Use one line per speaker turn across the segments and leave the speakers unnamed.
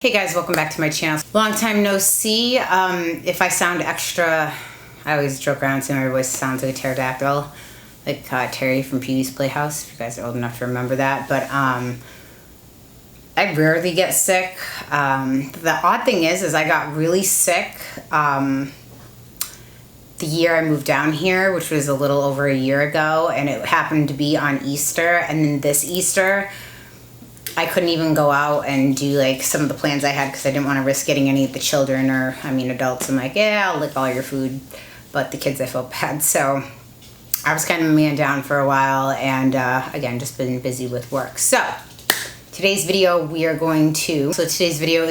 Hey guys, welcome back to my channel. Long time no see. If I sound extra, I always joke around saying my voice sounds like a pterodactyl, like Terry from Pee-wee's Playhouse, if you guys are old enough to remember that. But I rarely get sick. The odd thing is I got really sick the year I moved down here, which was a little over a year ago, and it happened to be on Easter. And then this Easter, I couldn't even go out and do like some of the plans I had because I didn't want to risk getting any of the children or, adults. I'm like, yeah, I'll lick all your food. But the kids, I felt bad. So I was kind of a man down for a while, and again, just been busy with work. So today's video is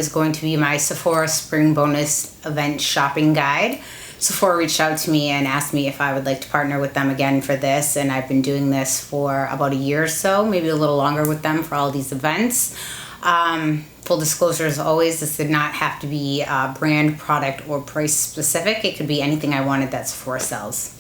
going to be my Sephora Spring Bonus Event Shopping Guide. Sephora reached out to me and asked me if I would like to partner with them again for this, and I've been doing this for about a year or so, maybe a little longer with them for all these events. Full disclosure, as always, this did not have to be brand, product, or price specific. It could be anything I wanted that Sephora sells.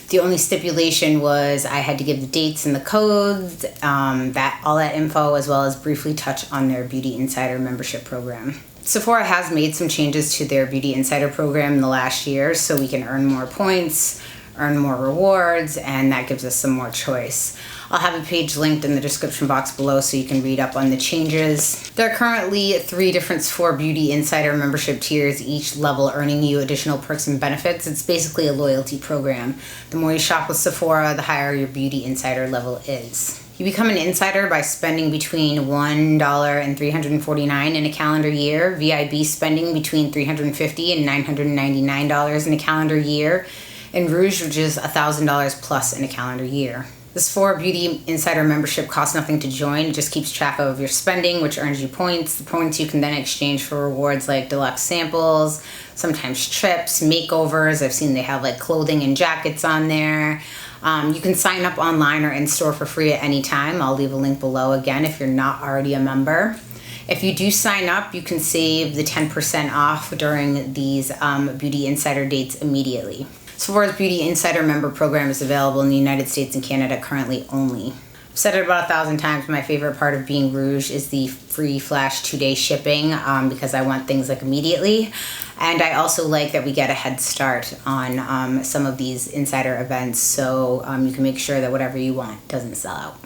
The only stipulation was I had to give the dates and the codes, all that info, as well as briefly touch on their Beauty Insider membership program. Sephora has made some changes to their Beauty Insider program in the last year, so we can earn more points, earn more rewards, and that gives us some more choice. I'll have a page linked in the description box below so you can read up on the changes. There are currently 3 different Sephora Beauty Insider membership tiers, each level earning you additional perks and benefits. It's basically a loyalty program. The more you shop with Sephora, the higher your Beauty Insider level is. You become an insider by spending between $1 and $349 in a calendar year, VIB spending between $350 and $999 in a calendar year, and Rouge, which is $1,000 plus in a calendar year. The Sephora Beauty Insider membership costs nothing to join. It just keeps track of your spending, which earns you points. The points you can then exchange for rewards like deluxe samples, sometimes trips, makeovers. I've seen they have like clothing and jackets on there. You can sign up online or in-store for free at any time. I'll leave a link below again if you're not already a member. If you do sign up, you can save the 10% off during these Beauty Insider dates immediately. Sephora's Beauty Insider member program is available in the United States and Canada currently only. I've said it about 1,000 times, my favorite part of being Rouge is the free flash 2-day shipping because I want things like immediately. And I also like that we get a head start on some of these insider events, so you can make sure that whatever you want doesn't sell out.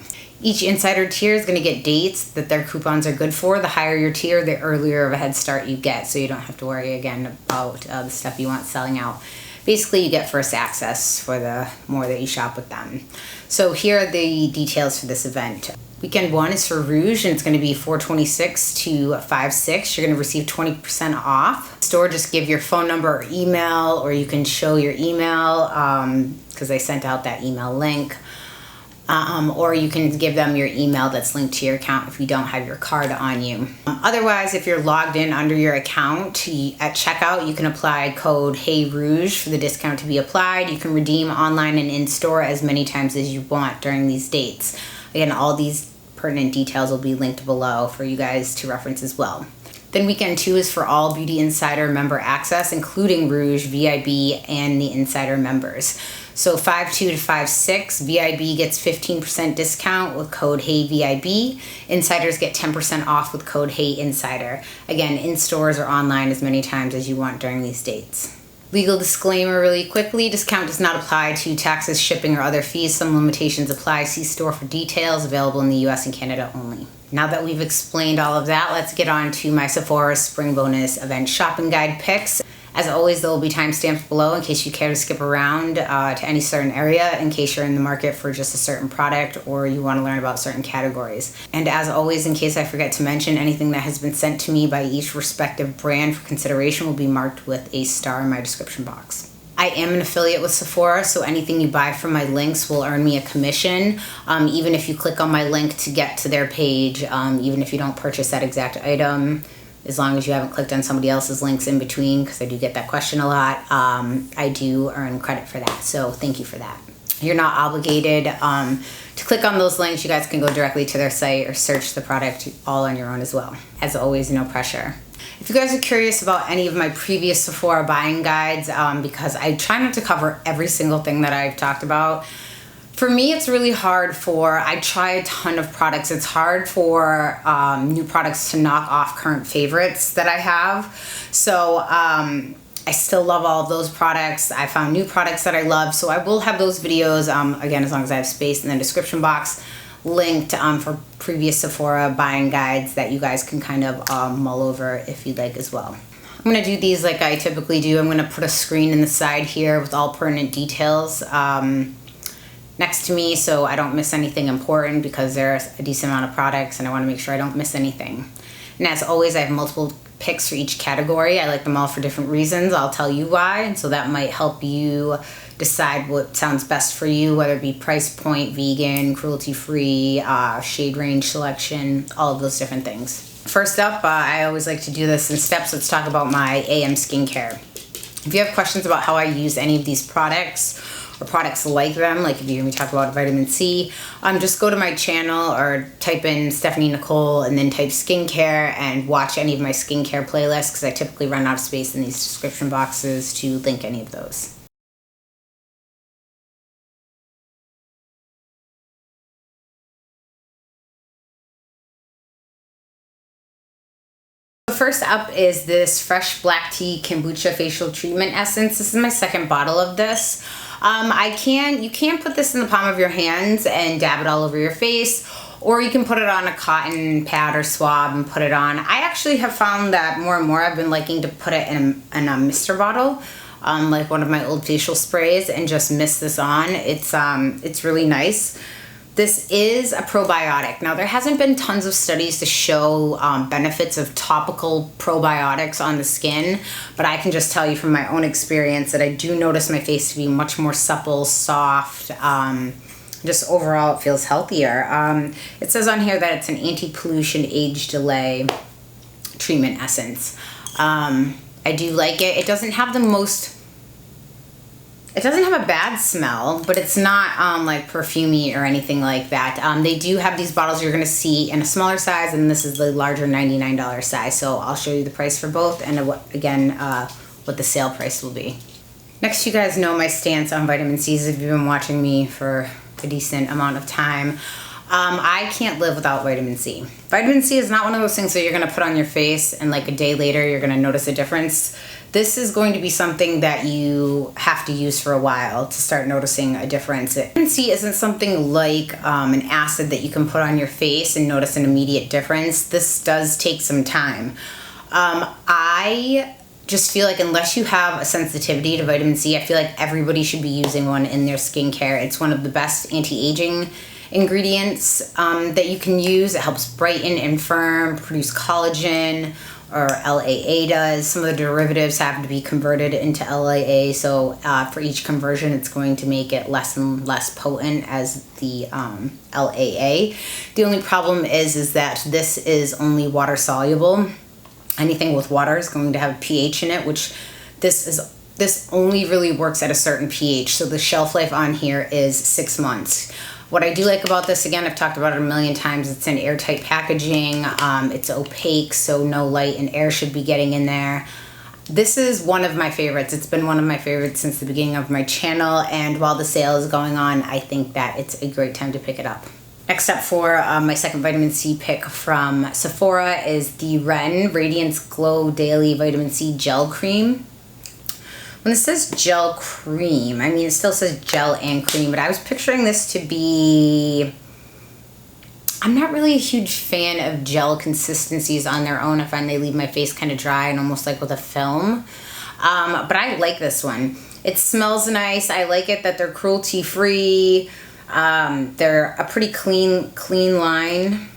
Each insider tier is going to get dates that their coupons are good for. The higher your tier, the earlier of a head start you get, so you don't have to worry again about the stuff you want selling out. Basically, you get first access for the more that you shop with them. So here are the details for this event. Weekend 1 is for Rouge, and it's going to be 4/26 to 5/6. You're going to receive 20% off. Store, just give your phone number or email, or you can show your email because I sent out that email link. Or you can give them your email that's linked to your account if you don't have your card on you. Otherwise, if you're logged in under your account, at checkout, you can apply code HeyRouge for the discount to be applied. You can redeem online and in-store as many times as you want during these dates. Again, all these pertinent details will be linked below for you guys to reference as well. Then weekend 2 is for all Beauty Insider member access, including Rouge, VIB, and the Insider members. So 5/2 to 5/6, VIB gets 15% discount with code HeyVIB. Insiders get 10% off with code HeyInsider. Again, in stores or online as many times as you want during these dates. Legal disclaimer really quickly, discount does not apply to taxes, shipping, or other fees. Some limitations apply. See store for details, available in the US and Canada only. Now that we've explained all of that, let's get on to my Sephora Spring Bonus Event Shopping Guide picks. As always, there will be timestamps below in case you care to skip around to any certain area, in case you're in the market for just a certain product or you want to learn about certain categories. And as always, in case I forget to mention, anything that has been sent to me by each respective brand for consideration will be marked with a star in my description box. I am an affiliate with Sephora, so anything you buy from my links will earn me a commission, even if you click on my link to get to their page, even if you don't purchase that exact item. As long as you haven't clicked on somebody else's links in between, because I do get that question a lot, I do earn credit for that. So thank you for that. You're not obligated to click on those links. You guys can go directly to their site or search the product all on your own as well. As always, no pressure. If you guys are curious about any of my previous Sephora buying guides, because I try not to cover every single thing that I've talked about, For me, it's really hard I try a ton of products. It's hard for new products to knock off current favorites that I have. So I still love all of those products. I found new products that I love. So I will have those videos, again, as long as I have space in the description box, linked for previous Sephora buying guides that you guys can kind of mull over if you'd like as well. I'm going to do these like I typically do. I'm going to put a screen in the side here with all pertinent details next to me so I don't miss anything important, because there's a decent amount of products and I want to make sure I don't miss anything. And as always, I have multiple picks for each category. I like them all for different reasons. I'll tell you why, and so that might help you decide what sounds best for you, whether it be price point, vegan, cruelty-free, shade range selection, all of those different things. First up, I always like to do this in steps. Let's talk about my AM skincare. If you have questions about how I use any of these products or products like them, like if you hear me talk about vitamin C, just go to my channel or type in Stephanie Nicole and then type skincare and watch any of my skincare playlists, because I typically run out of space in these description boxes to link any of those. First up is this Fresh Black Tea Kombucha Facial Treatment Essence. This is my second bottle of this. You can put this in the palm of your hands and dab it all over your face, or you can put it on a cotton pad or swab and put it on. I actually have found that more and more I've been liking to put it in a mister bottle, like one of my old facial sprays, and just mist this on. It's really nice. This is a probiotic. Now, there hasn't been tons of studies to show benefits of topical probiotics on the skin, but I can just tell you from my own experience that I do notice my face to be much more supple, soft, just overall it feels healthier. It says on here that it's an anti-pollution age delay treatment essence. I do like it. It doesn't have a bad smell, but it's not like perfumey or anything like that. They do have these bottles you're gonna see in a smaller size, and this is the larger $99 size. So I'll show you the price for both, and what the sale price will be. Next, you guys know my stance on vitamin C's if you've been watching me for a decent amount of time. I can't live without vitamin C. Vitamin C is not one of those things that you're gonna put on your face and like a day later you're gonna notice a difference. This is going to be something that you have to use for a while to start noticing a difference. Vitamin C isn't something like an acid that you can put on your face and notice an immediate difference. This does take some time. I just feel like unless you have a sensitivity to vitamin C, I feel like everybody should be using one in their skincare. It's one of the best anti-aging ingredients that you can use. It helps brighten and firm, produce collagen, or LAA does. Some of the derivatives have to be converted into LAA, so for each conversion it's going to make it less and less potent as the LAA. The only problem is that this is only water soluble. Anything with water is going to have pH in it, which this only really works at a certain pH, so the shelf life on here is 6 months. What I do like about this, again, I've talked about it a million times, it's in airtight packaging, it's opaque, so no light and air should be getting in there. This is one of my favorites. It's been one of my favorites since the beginning of my channel, and while the sale is going on, I think that it's a great time to pick it up. Next up for my second vitamin C pick from Sephora is the Ren Radiance Glow Daily Vitamin C Gel Cream. When it says gel cream, I mean, it still says gel and cream, but I was picturing this to be... I'm not really a huge fan of gel consistencies on their own. I find they leave my face kind of dry and almost like with a film. But I like this one. It smells nice. I like it that they're cruelty-free. They're a pretty clean line.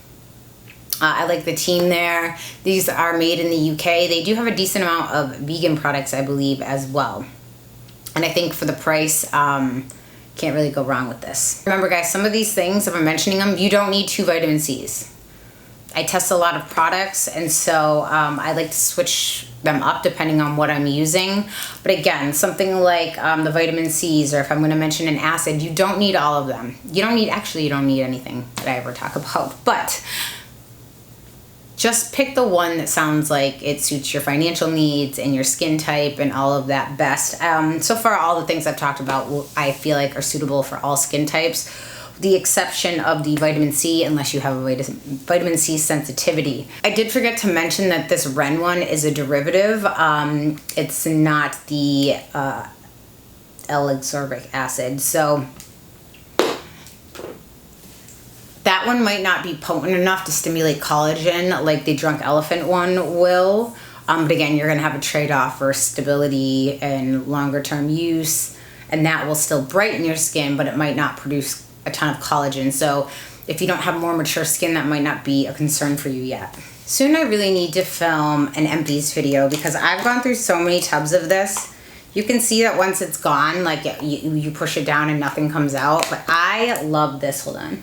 I like the team there. These are made in the UK. They do have a decent amount of vegan products, I believe, as well. And I think for the price, can't really go wrong with this. Remember, guys, some of these things, if I'm mentioning them, you don't need 2 vitamin C's. I test a lot of products, and so I like to switch them up depending on what I'm using. But again, something like the vitamin C's, or if I'm going to mention an acid, you don't need all of them. You don't need anything that I ever talk about. But just pick the one that sounds like it suits your financial needs and your skin type and all of that best. So far, all the things I've talked about, I feel like are suitable for all skin types, the exception of the vitamin C, unless you have a vitamin C sensitivity. I did forget to mention that this Ren one is a derivative. It's not the L-ascorbic acid. So that one might not be potent enough to stimulate collagen like the Drunk Elephant one will. But again, you're gonna have a trade-off for stability and longer term use, and that will still brighten your skin, but it might not produce a ton of collagen. So if you don't have more mature skin, that might not be a concern for you yet. Soon I really need to film an empties video because I've gone through so many tubs of this. You can see that once it's gone, like you push it down and nothing comes out, but I love this, hold on.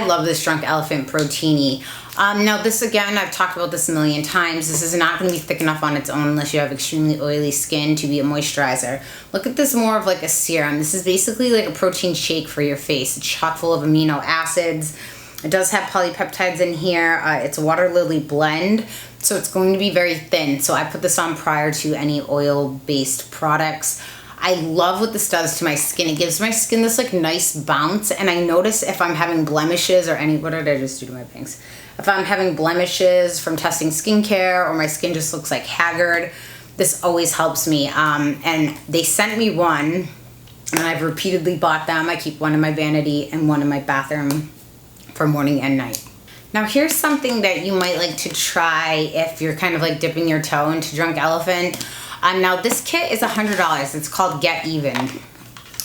I love this Drunk Elephant Protini. Now this, again, I've talked about this a million times. This is not going to be thick enough on its own unless you have extremely oily skin to be a moisturizer. Look at this more of like a serum. This is basically like a protein shake for your face. It's chock full of amino acids. It does have polypeptides in here. It's a water lily blend, so it's going to be very thin. So I put this on prior to any oil-based products. I love what this does to my skin. It gives my skin this like nice bounce, and I notice if I'm having blemishes or what did I just do to my bangs? If I'm having blemishes from testing skincare or my skin just looks like haggard, this always helps me. And they sent me one, and I've repeatedly bought them. I keep one in my vanity and one in my bathroom for morning and night. Now here's something that you might like to try if you're kind of like dipping your toe into Drunk Elephant. Now this kit is $100. It's called Get Even.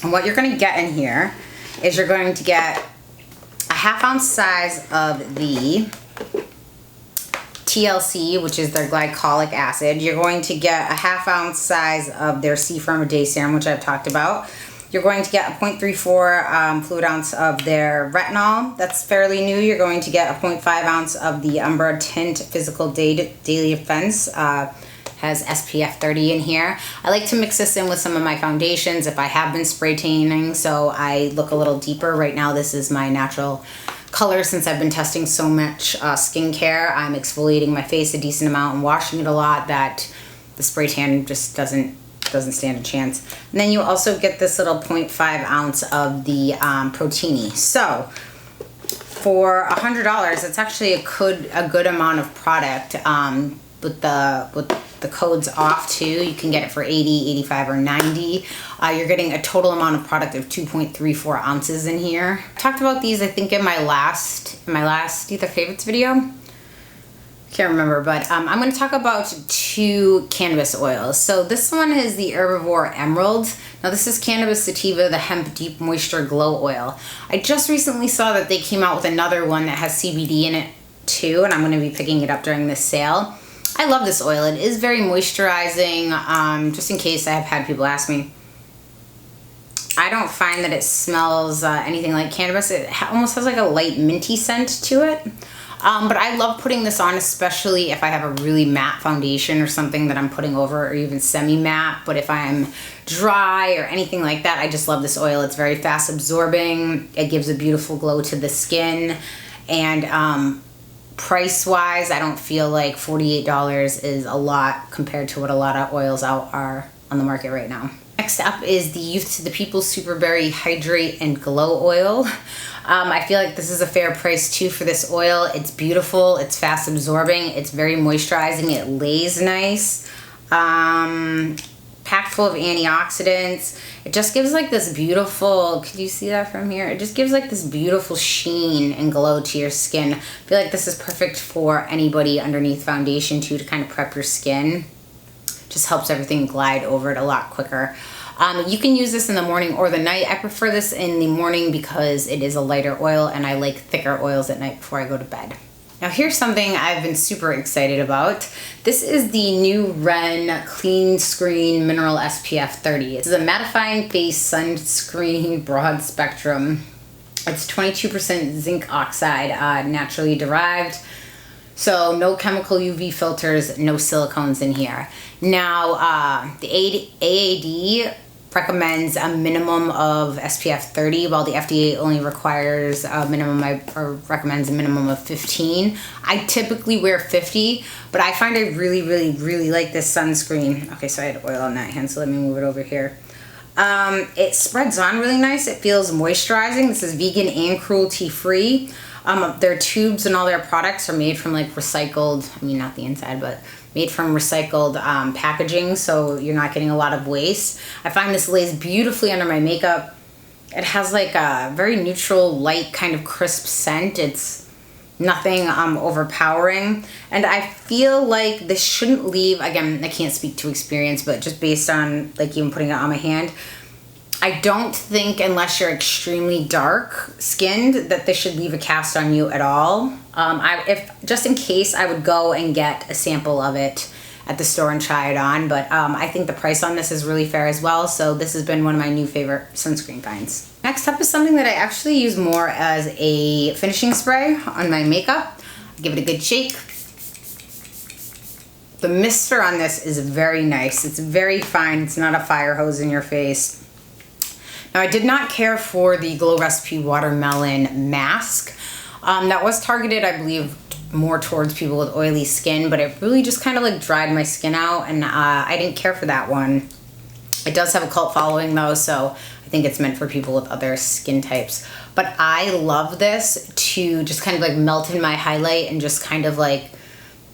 And what you're gonna get in here is you're going to get a 1/2 ounce size of the TLC, which is their glycolic acid. You're going to get a 1/2 ounce size of their C-Firm Day Serum, which I've talked about. You're going to get a 0.34 fluid ounce of their retinol. That's fairly new. You're going to get a 0.5 ounce of the Umbra Tint Physical Daily Defense. Has SPF 30 in here. I like to mix this in with some of my foundations if I have been spray tanning, so I look a little deeper. Right now this is my natural color since I've been testing so much skincare. I'm exfoliating my face a decent amount and washing it a lot that the spray tan just doesn't stand a chance. And then you also get this little 0.5 ounce of the Protini. So for $100, it's actually a good amount of product. With the codes off too, you can get it for 80, 85, or 90. You're getting a total amount of product of 2.34 ounces in here. I talked about these, I think, in my last either favorites video. Can't remember, but I'm going to talk about 2 cannabis oils. So this one is the Herbivore Emerald. Now this is Cannabis Sativa, the Hemp Deep Moisture Glow Oil. I just recently saw that they came out with another one that has CBD in it too, and I'm going to be picking it up during this sale. I love this oil. It is very moisturizing. Just in case I have had people ask me, I don't find that it smells anything like cannabis. It almost has like a light minty scent to it. But I love putting this on, especially if I have a really matte foundation or something that I'm putting over, or even semi-matte. But if I'm dry or anything like that, I just love this oil. It's very fast absorbing. It gives a beautiful glow to the skin. And price-wise, I don't feel like $48 is a lot compared to what a lot of oils are on the market right now. Next up is the Youth to the People Superberry Hydrate and Glow Oil. I feel like this is a fair price too for this oil. It's beautiful, it's fast absorbing, it's very moisturizing, it lays nice. Packed full of antioxidants. It just gives like this beautiful, could you see that from here? It just gives like this beautiful sheen and glow to your skin. I feel like this is perfect for anybody underneath foundation too, to kind of prep your skin. Just helps everything glide over it a lot quicker. You can use this in the morning or the night. I prefer this in the morning because it is a lighter oil and I like thicker oils at night before I go to bed. Now here's something I've been super excited about. This is the new Ren Clean Screen Mineral SPF 30. This is a mattifying face sunscreen broad spectrum. It's 22% zinc oxide, naturally derived. So no chemical UV filters, no silicones in here. Now the AAD recommends a minimum of SPF 30, while the FDA only requires a minimum or recommends a minimum of 15. I typically wear 50, but I find I really, really, really like this sunscreen. Okay, so I had oil on that hand, so let me move it over here. It spreads on really nice. It feels moisturizing. This is vegan and cruelty free. Their tubes and all their products are made from like recycled, I mean not the inside, but made from recycled packaging, so you're not getting a lot of waste. I find this lays beautifully under my makeup. It has like a very neutral, light, kind of crisp scent. It's nothing overpowering. And I feel like this shouldn't leave, again, I can't speak to experience, but just based on like even putting it on my hand, I don't think, unless you're extremely dark skinned, that this should leave a cast on you at all. If just in case, I would go and get a sample of it at the store and try it on. But I think the price on this is really fair as well. So this has been one of my new favorite sunscreen finds. Next up is something that I actually use more as a finishing spray on my makeup. Give it a good shake. The mister on this is very nice. It's very fine. It's not a fire hose in your face. Now, I did not care for the Glow Recipe Watermelon Mask. That was targeted, I believe, more towards people with oily skin, but it really just kind of like dried my skin out, and I didn't care for that one. It does have a cult following though, so I think it's meant for people with other skin types. But I love this to just kind of like melt in my highlight and just kind of like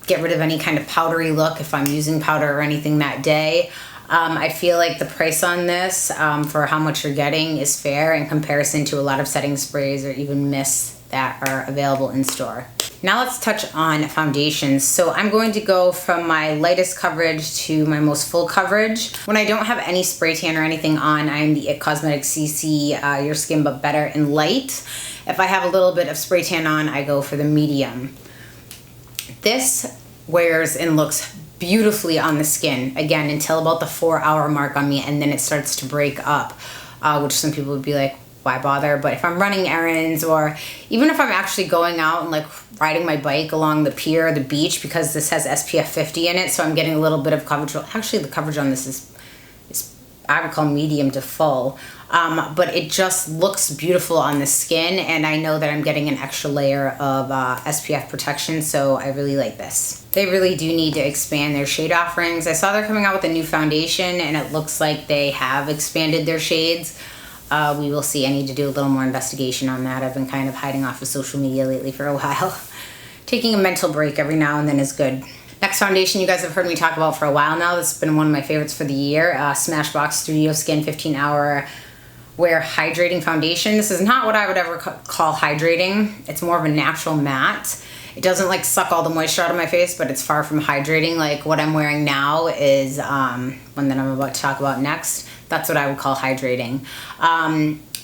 get rid of any kind of powdery look if I'm using powder or anything that day. I feel like the price on this for how much you're getting is fair in comparison to a lot of setting sprays or even mists that are available in store. Now let's touch on foundations. So I'm going to go from my lightest coverage to my most full coverage. When I don't have any spray tan or anything on, I'm the IT Cosmetics CC Your Skin But Better in Light. If I have a little bit of spray tan on, I go for the medium. This wears and looks beautifully on the skin, again, until about the 4-hour mark on me, and then it starts to break up, which some people would be like, why bother? But if I'm running errands, or even if I'm actually going out and like riding my bike along the pier or the beach, because this has SPF 50 in it, so I'm getting a little bit of coverage. Actually, the coverage on this is I would call medium to full, but it just looks beautiful on the skin, and I know that I'm getting an extra layer of SPF protection, so I really like this. They really do need to expand their shade offerings. I saw they're coming out with a new foundation, and it looks like they have expanded their shades. We will see. I need to do a little more investigation on that. I've been kind of hiding off of social media lately for a while. Taking a mental break every now and then is good. Next foundation you guys have heard me talk about for a while now. This has been one of my favorites for the year. Smashbox Studio Skin 15-Hour Wear Hydrating Foundation. This is not what I would ever call hydrating. It's more of a natural matte. It doesn't like suck all the moisture out of my face, but it's far from hydrating. Like what I'm wearing now is one that I'm about to talk about next. That's what I would call hydrating.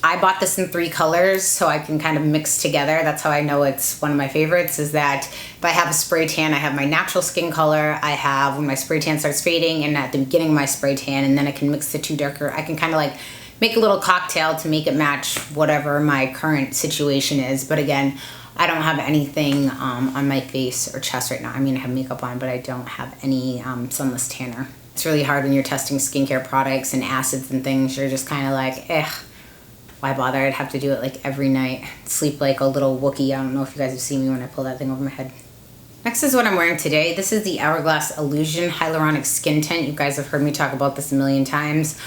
I bought this in 3 colors so I can kind of mix together. That's how I know it's one of my favorites, is that if I have a spray tan, I have my natural skin color. I have when my spray tan starts fading, and at the beginning of my spray tan, and then I can mix the 2 darker. I can kind of like make a little cocktail to make it match whatever my current situation is. But again, I don't have anything on my face or chest right now. I mean, I have makeup on, but I don't have any sunless tanner. It's really hard when you're testing skincare products and acids and things. You're just kind of like, why bother? I'd have to do it like every night. Sleep like a little Wookiee. I don't know if you guys have seen me when I pull that thing over my head. Next is what I'm wearing today. This is the Hourglass Illusion Hyaluronic Skin Tint. You guys have heard me talk about this a million times.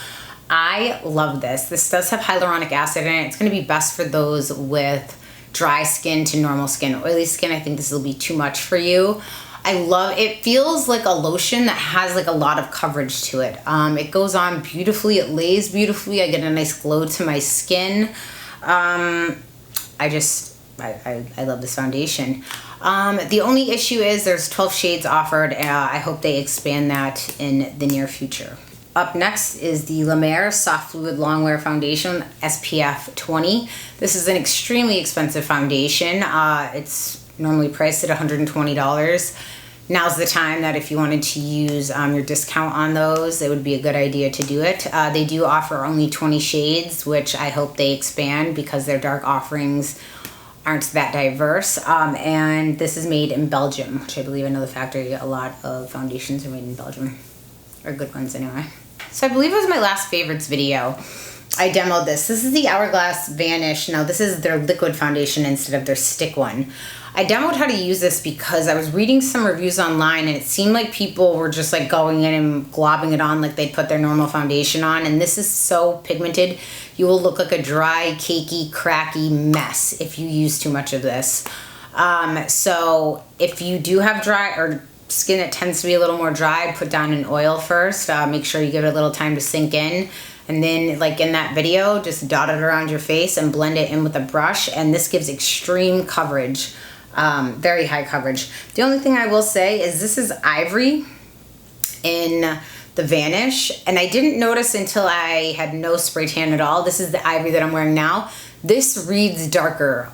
I love this. This does have hyaluronic acid in it. It's going to be best for those with dry skin to normal skin. Oily skin, I think this will be too much for you. I love it. Feels like a lotion that has like a lot of coverage to it. It goes on beautifully. It lays beautifully. I get a nice glow to my skin. I love this foundation. The only issue is there's 12 shades offered. I hope they expand that in the near future. Up next is the La Mer Soft Fluid Longwear Foundation SPF 20. This is an extremely expensive foundation. It's normally priced at $120. Now's the time that if you wanted to use your discount on those, it would be a good idea to do it. They do offer only 20 shades, which I hope they expand because their dark offerings aren't that diverse. And this is made in Belgium, which I believe I know the factory. A lot of foundations are made in Belgium, or good ones anyway. So I believe it was my last favorites video. I demoed this. This is the Hourglass Vanish. Now this is their liquid foundation instead of their stick one. I demoed how to use this because I was reading some reviews online and it seemed like people were just like going in and globbing it on like they put their normal foundation on, and this is so pigmented you will look like a dry, cakey, cracky mess if you use too much of this. So if you do have dry or skin that tends to be a little more dry, put down an oil first. Make sure you give it a little time to sink in. And then, like in that video, just dot it around your face and blend it in with a brush. And this gives extreme coverage, very high coverage. The only thing I will say is this is ivory in the Vanish. And I didn't notice until I had no spray tan at all. This is the ivory that I'm wearing now. This reads darker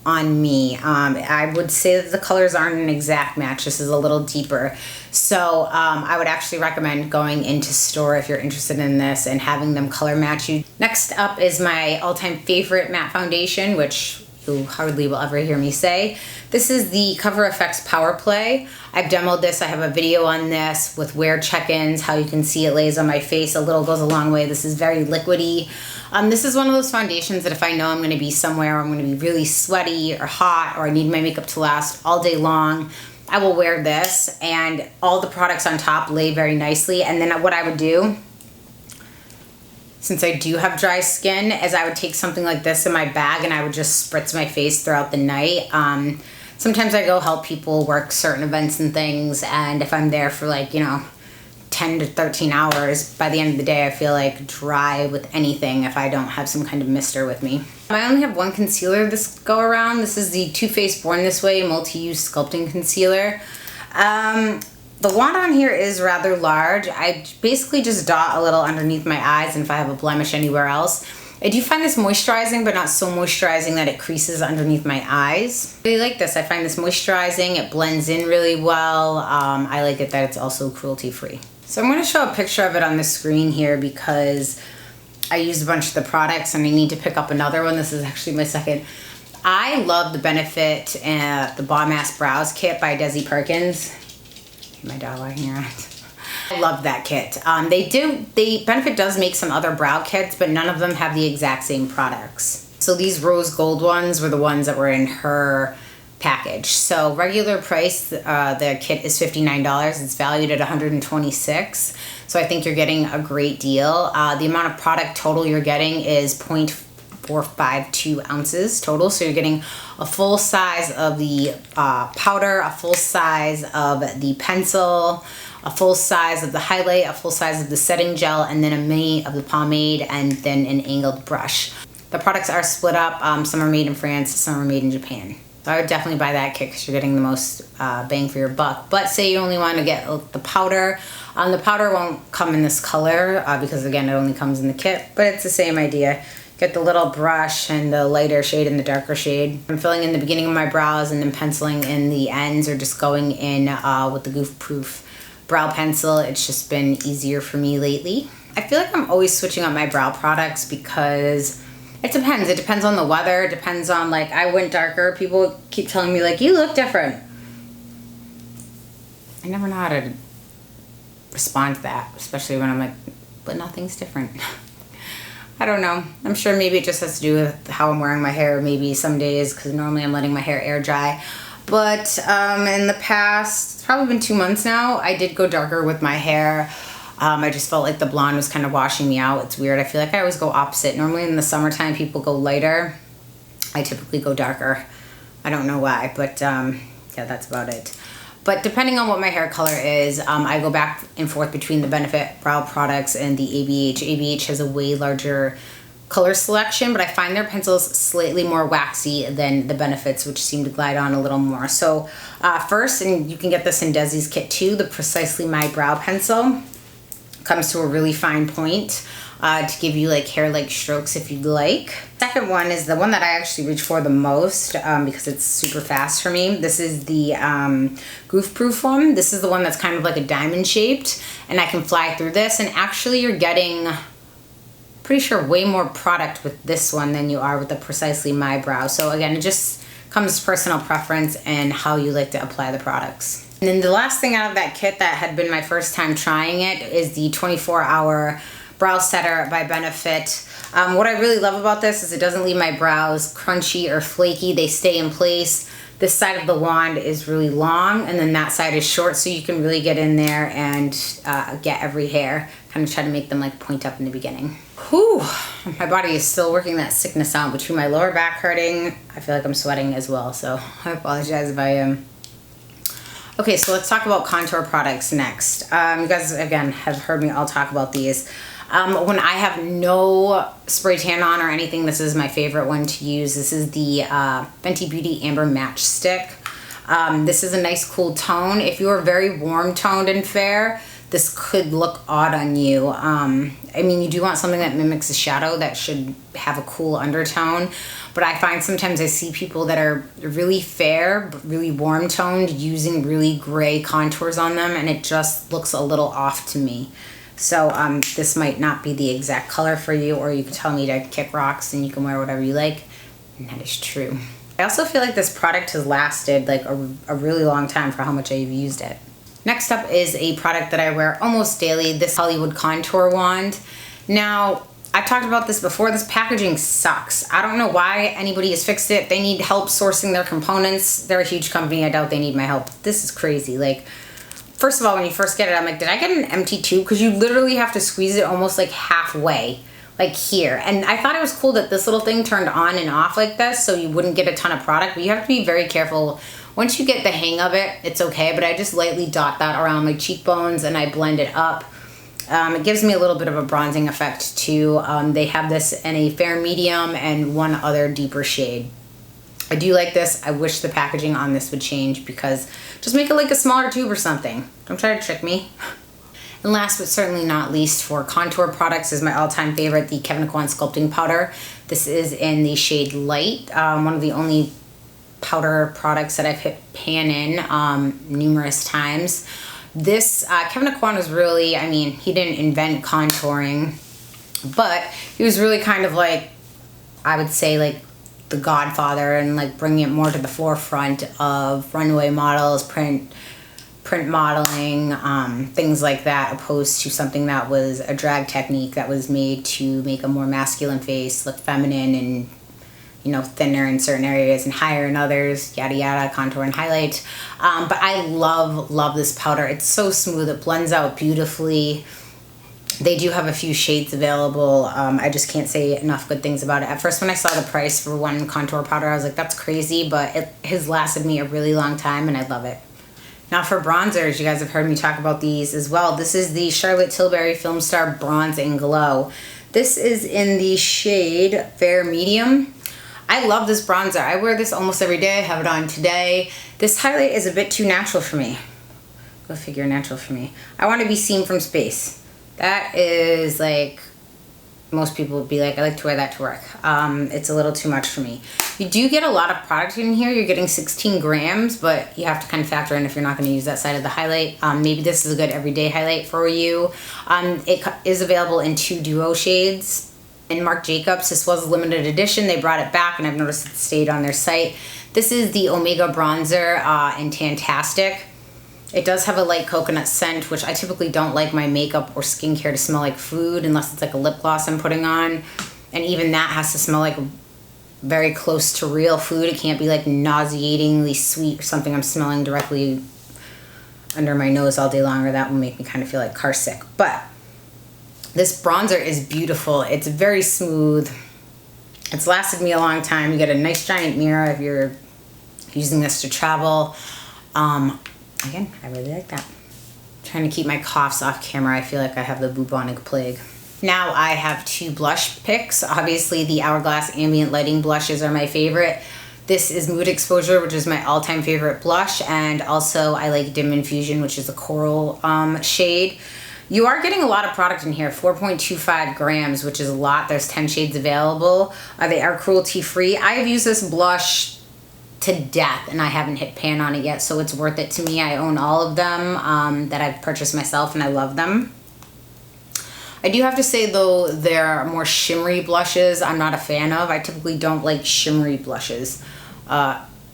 on me. I would say that the colors aren't an exact match. This is a little deeper. So I would actually recommend going into store if you're interested in this and having them color match you. Next up is my all-time favorite matte foundation, which you hardly will ever hear me say. This is the Cover FX Power Play. I've demoed this. I have a video on this with wear check-ins, how you can see it lays on my face. A little goes a long way. This is very liquidy. This is one of those foundations that if I know I'm going to be somewhere, I'm going to be really sweaty or hot, or I need my makeup to last all day long, I will wear this, and all the products on top lay very nicely. And then what I would do, since I do have dry skin, is I would take something like this in my bag and I would just spritz my face throughout the night. Sometimes I go help people work certain events and things, and if I'm there for like, 10 to 13 hours, by the end of the day I feel like dry with anything if I don't have some kind of mister with me. I only have one concealer this go around. This is the Too Faced Born This Way Multi-Use Sculpting Concealer. The wand on here is rather large. I basically just dot a little underneath my eyes and if I have a blemish anywhere else. I do find this moisturizing, but not so moisturizing that it creases underneath my eyes. I really like this. I find this moisturizing. It blends in really well. I like it that it's also cruelty-free. So I'm going to show a picture of it on the screen here because I used a bunch of the products and I need to pick up another one. This is actually my second. I love the Benefit the Bomb Ass Brows Kit by Desi Perkins. My dog walking around. I love that kit. Benefit does make some other brow kits, but none of them have the exact same products. So these rose gold ones were the ones that were in her package. So regular price, the kit is $59. It's valued at $126. So I think you're getting a great deal. The amount of product total you're getting is 0.452 ounces total. So you're getting a full size of the powder, a full size of the pencil, a full size of the highlight, a full size of the setting gel, and then a mini of the pomade, and then an angled brush. The products are split up. Some are made in France, some are made in Japan. So I would definitely buy that kit because you're getting the most bang for your buck. But say you only want to get the powder. The powder won't come in this color because again, it only comes in the kit, but it's the same idea. Get the little brush and the lighter shade and the darker shade. I'm filling in the beginning of my brows and then penciling in the ends, or just going in with the Goof Proof brow pencil. It's just been easier for me lately. I feel like I'm always switching up my brow products because it depends. It depends on the weather. It depends on, like, I went darker. People keep telling me, like, you look different. I never know how to respond to that, especially when I'm like, but nothing's different. I don't know. I'm sure maybe it just has to do with how I'm wearing my hair maybe some days, because normally I'm letting my hair air dry. But in the past, it's probably been 2 months now, I did go darker with my hair. I just felt like the blonde was kind of washing me out. It's weird. I feel like I always go opposite. Normally in the summertime, people go lighter. I typically go darker. I don't know why, but yeah, that's about it. But depending on what my hair color is, I go back and forth between the Benefit brow products and the ABH. ABH has a way larger color selection, but I find their pencils slightly more waxy than the Benefits, which seem to glide on a little more. So first, and you can get this in Desi's kit too, the Precisely My Brow Pencil comes to a really fine point to give you like hair-like strokes if you'd like. Second one is the one that I actually reach for the most because it's super fast for me. This is the Goof Proof one. This is the one that's kind of like a diamond shaped, and I can fly through this, and actually you're getting, pretty sure, way more product with this one than you are with the Precisely My Brow. So again, it just comes to personal preference and how you like to apply the products. And then the last thing out of that kit that had been my first time trying it is the 24-hour brow setter by Benefit. What I really love about this is it doesn't leave my brows crunchy or flaky. They stay in place. This side of the wand is really long, and then that side is short, so you can really get in there and get every hair. Kind of try to make them like point up in the beginning. Whew, my body is still working that sickness out between my lower back hurting. I feel like I'm sweating as well, so I apologize if I am. Okay, so let's talk about contour products next. You guys, again, have heard me all talk about these. When I have no spray tan on or anything, this is my favorite one to use. This is the Fenty Beauty Amber Match Stick. This is a nice cool tone. If you are very warm toned and fair, this could look odd on you. I mean, you do want something that mimics a shadow that should have a cool undertone. But I find sometimes I see people that are really fair, but really warm toned, using really gray contours on them, and it just looks a little off to me. So this might not be the exact color for you, or you can tell me to kick rocks and you can wear whatever you like. And that is true. I also feel like this product has lasted like a really long time for how much I've used it. Next up is a product that I wear almost daily, this Hollywood Contour Wand. Now, I've talked about this before, this packaging sucks. I don't know why anybody has fixed it. They need help sourcing their components. They're a huge company, I doubt they need my help. This is crazy. Like, first of all, when you first get it, I'm like, did I get an empty tube? Because you literally have to squeeze it almost like halfway, like here. And I thought it was cool that this little thing turned on and off like this so you wouldn't get a ton of product, but you have to be very careful. Once you get the hang of it, it's okay, but I just lightly dot that around my cheekbones and I blend it up. It gives me a little bit of a bronzing effect too. They have this in a fair medium and one other deeper shade. I do like this. I wish the packaging on this would change, because just make it like a smaller tube or something. Don't try to trick me. And last but certainly not least, for contour products, is my all-time favorite, the Kevyn Aucoin Sculpting Powder. This is in the shade Light. One of the only powder products that I've hit pan in numerous times. This, Kevyn Aucoin was really, I mean, he didn't invent contouring, but he was really kind of like, I would say like the godfather, and like bringing it more to the forefront of runway models, print modeling, things like that, opposed to something that was a drag technique that was made to make a more masculine face look feminine and, you know, thinner in certain areas and higher in others, yada yada, contour and highlight. But I love this powder. It's so smooth, it blends out beautifully. They do have a few shades available. I just can't say enough good things about it. At first, when I saw the price for one contour powder, I was like, that's crazy, but it has lasted me a really long time and I love it. Now for bronzers, you guys have heard me talk about these as well. This is the Charlotte Tilbury Film Star Bronze and Glow. This is in the shade Fair Medium. I love this bronzer. I wear this almost every day. I have it on today. This highlight is a bit too natural for me. Go figure, natural for me. I want to be seen from space. That is like, most people would be like, I like to wear that to work. It's a little too much for me. You do get a lot of product in here. You're getting 16 grams, but you have to kind of factor in if you're not going to use that side of the highlight. Maybe this is a good everyday highlight for you. It is available in 2 duo shades. In Marc Jacobs, this was a limited edition. They brought it back and I've noticed it stayed on their site. This is the Omega Bronzer in Tantastic. It does have a light coconut scent, which I typically don't like my makeup or skincare to smell like food unless it's like a lip gloss I'm putting on. And even that has to smell like very close to real food. It can't be like nauseatingly sweet or something I'm smelling directly under my nose all day long, or that will make me kind of feel like car sick. But this bronzer is beautiful. It's very smooth. It's lasted me a long time. You get a nice giant mirror if you're using this to travel. Again, I really like that. Trying to keep my coughs off camera. I feel like I have the bubonic plague. Now I have 2 blush picks. Obviously the Hourglass Ambient Lighting blushes are my favorite. This is Mood Exposure, which is my all-time favorite blush, and also I like Dim Infusion, which is a coral shade. You are getting a lot of product in here, 4.25 grams, which is a lot. There's 10 shades available. They are cruelty-free. I have used this blush to death and I haven't hit pan on it yet, so it's worth it to me. I own all of them that I've purchased myself and I love them. I do have to say though, there are more shimmery blushes I'm not a fan of. I typically don't like shimmery blushes.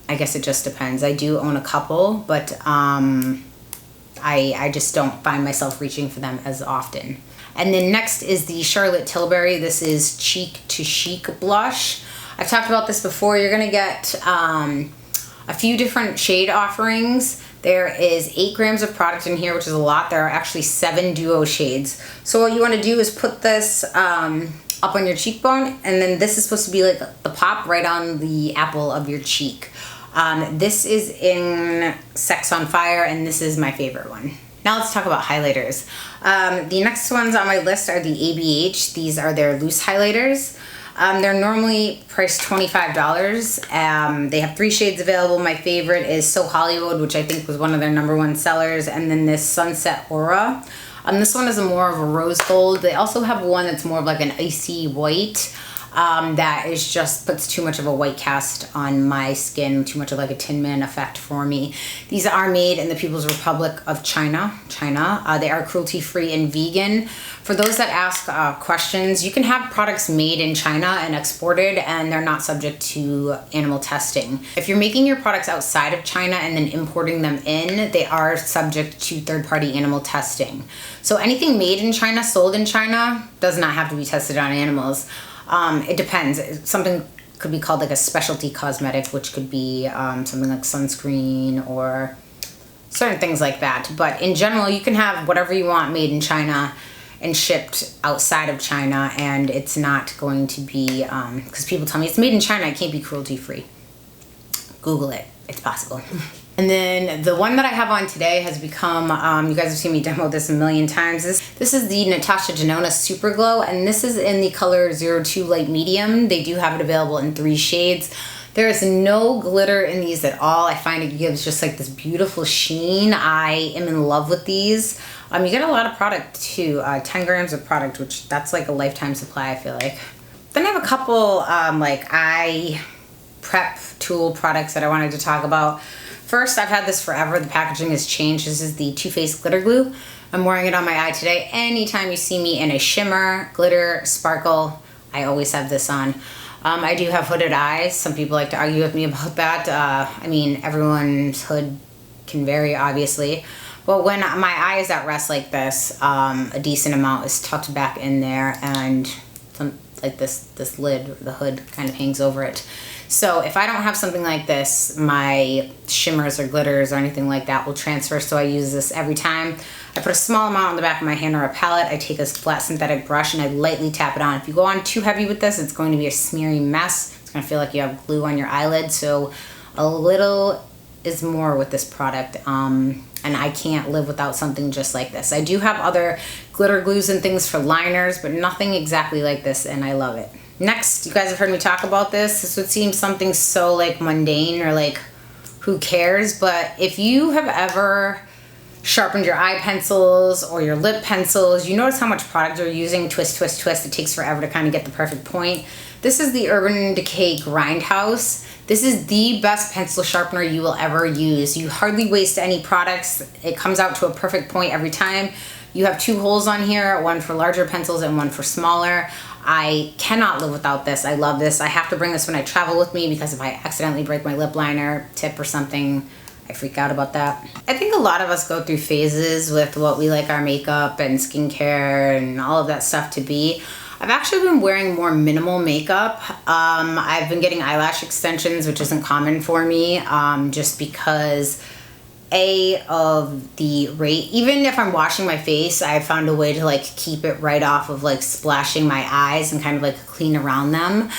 I guess it just depends. I do own a couple, but I just don't find myself reaching for them as often. And then next is the Charlotte Tilbury. This is Cheek to Chic blush. I've talked about this before. You're gonna get a few different shade offerings. There is 8 grams of product in here, which is a lot. There are actually 7 duo shades. So what you wanna do is put this up on your cheekbone, and then this is supposed to be like the pop right on the apple of your cheek. This is in Sex on Fire, and this is my favorite one. Now let's talk about highlighters. The next ones on my list are the ABH. These are their loose highlighters. They're normally priced $25. They have 3 shades available. My favorite is So Hollywood, which I think was one of their #1 sellers, and then this Sunset Aura. This one is more of a rose gold. They also have one that's more of like an icy white. That is just puts too much of a white cast on my skin, too much of like a Tin Man effect for me. These are made in the People's Republic of China. They are cruelty-free and vegan. For those that ask questions, you can have products made in China and exported, and they're not subject to animal testing. If you're making your products outside of China and then importing them in, they are subject to third-party animal testing. So anything made in China, sold in China, does not have to be tested on animals. It depends. Something could be called like a specialty cosmetic, which could be something like sunscreen or certain things like that. But in general, you can have whatever you want made in China and shipped outside of China, and it's not going to be, because people tell me it's made in China, it can't be cruelty free. Google it, it's possible. And then the one that I have on today has become, you guys have seen me demo this a million times. This is the Natasha Denona Super Glow, and this is in the color 02 Light Medium. They do have it available in 3 shades. There is no glitter in these at all. I find it gives just like this beautiful sheen. I am in love with these. You get a lot of product too, 10 grams of product, which that's like a lifetime supply, I feel like. Then I have a couple like eye prep tool products that I wanted to talk about. First, I've had this forever. The packaging has changed. This is the Too Faced Glitter Glue. I'm wearing it on my eye today. Anytime you see me in a shimmer, glitter, sparkle, I always have this on. I do have hooded eyes. Some people like to argue with me about that. I mean, everyone's hood can vary, obviously. But when my eye is at rest like this, a decent amount is tucked back in there, and like this lid, the hood, kind of hangs over it. So if I don't have something like this, my shimmers or glitters or anything like that will transfer, so I use this every time. I put a small amount on the back of my hand or a palette. I take a flat synthetic brush and I lightly tap it on. If you go on too heavy with this, it's going to be a smeary mess. It's going to feel like you have glue on your eyelid, so a little is more with this product. And I can't live without something just like this. I do have other glitter glues and things for liners, but nothing exactly like this, and I love it. Next, you guys have heard me talk about this. This would seem something so like mundane or like who cares, but if you have ever sharpened your eye pencils or your lip pencils, you notice how much product you're using, twist, twist, twist. It takes forever to kind of get the perfect point. This is the Urban Decay Grindhouse. This is the best pencil sharpener you will ever use. You hardly waste any products. It comes out to a perfect point every time. You have 2 holes on here, one for larger pencils and one for smaller. I cannot live without this. I love this. I have to bring this when I travel with me, because if I accidentally break my lip liner tip or something, I freak out about that. I think a lot of us go through phases with what we like our makeup and skincare and all of that stuff to be. I've actually been wearing more minimal makeup. I've been getting eyelash extensions, which isn't common for me, just because of the rate. Even if I'm washing my face, I found a way to like keep it right off of like splashing my eyes and kind of like clean around them.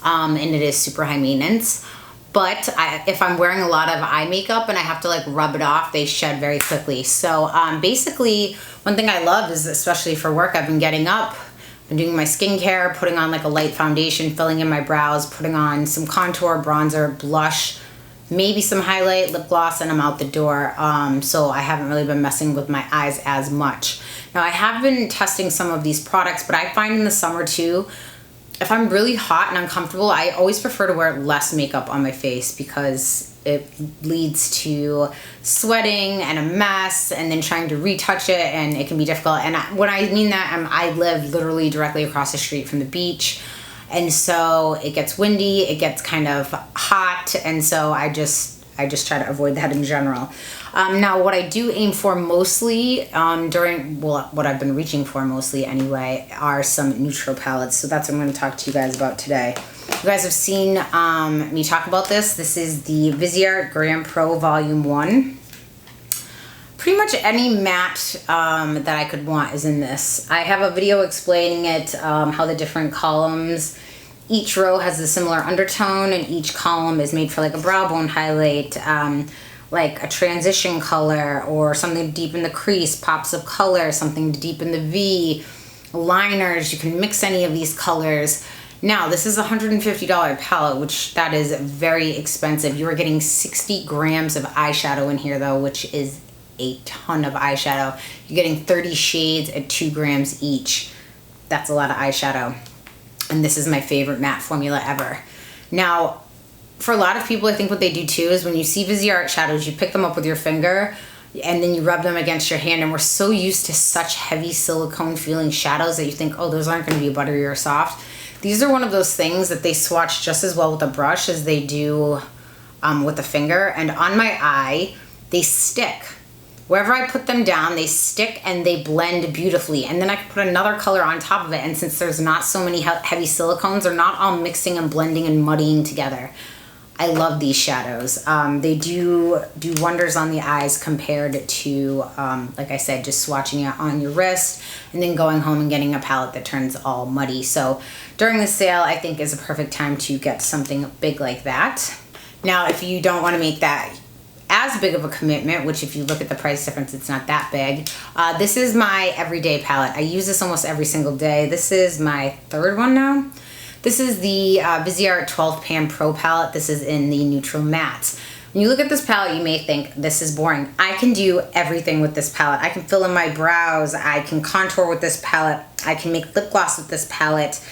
And it is super high maintenance. But if I'm wearing a lot of eye makeup and I have to like rub it off, they shed very quickly. So basically, one thing I love is, especially for work, I've been getting up, been doing my skincare, putting on like a light foundation, filling in my brows, putting on some contour, bronzer, blush, maybe some highlight, lip gloss, and I'm out the door. So I haven't really been messing with my eyes as much. Now I have been testing some of these products, but I find in the summer too, if I'm really hot and uncomfortable, I always prefer to wear less makeup on my face, because it leads to sweating and a mess and then trying to retouch it, and it can be difficult. And when I mean that, I live literally directly across the street from the beach, And so it gets windy, it gets kind of hot, and so I just try to avoid that in general. Now, what I do aim for mostly what I've been reaching for mostly anyway, are some neutral palettes. So that's what I'm going to talk to you guys about today. You guys have seen me talk about this. This is the Viseart Grand Pro Volume 1. Pretty much any matte that I could want is in this. I have a video explaining it, how the different columns, each row has a similar undertone, and each column is made for like a brow bone highlight, like a transition color, or something to deepen the crease, pops of color, something to deepen the V, liners. You can mix any of these colors. Now, this is a $150 palette, which that is very expensive. You are getting 60 grams of eyeshadow in here though, which is a ton of eyeshadow. You're getting 30 shades at 2 grams each. That's a lot of eyeshadow. And this is my favorite matte formula ever. Now, for a lot of people, I think what they do too is when you see Viseart shadows, you pick them up with your finger and then you rub them against your hand, and we're so used to such heavy silicone feeling shadows that you think, oh, those aren't going to be buttery or soft. These are one of those things that they swatch just as well with a brush as they do with a finger. And on my eye, they stick. Wherever I put them down, they stick and they blend beautifully. And then I can put another color on top of it. And since there's not so many heavy silicones, they're not all mixing and blending and muddying together. I love these shadows. They do wonders on the eyes compared to, like I said, just swatching it on your wrist and then going home and getting a palette that turns all muddy. So during the sale, I think is a perfect time to get something big like that. Now, if you don't want to make that as big of a commitment, which if you look at the price difference, it's not that big. This is my everyday palette. I use this almost every single day. This is my third one now. This is the Viseart 12 Pan Pro palette. This is in the neutral mattes. When you look at this palette, you may think this is boring. I can do everything with this palette. I can fill in my brows. I can contour with this palette. I can make lip gloss with this palette.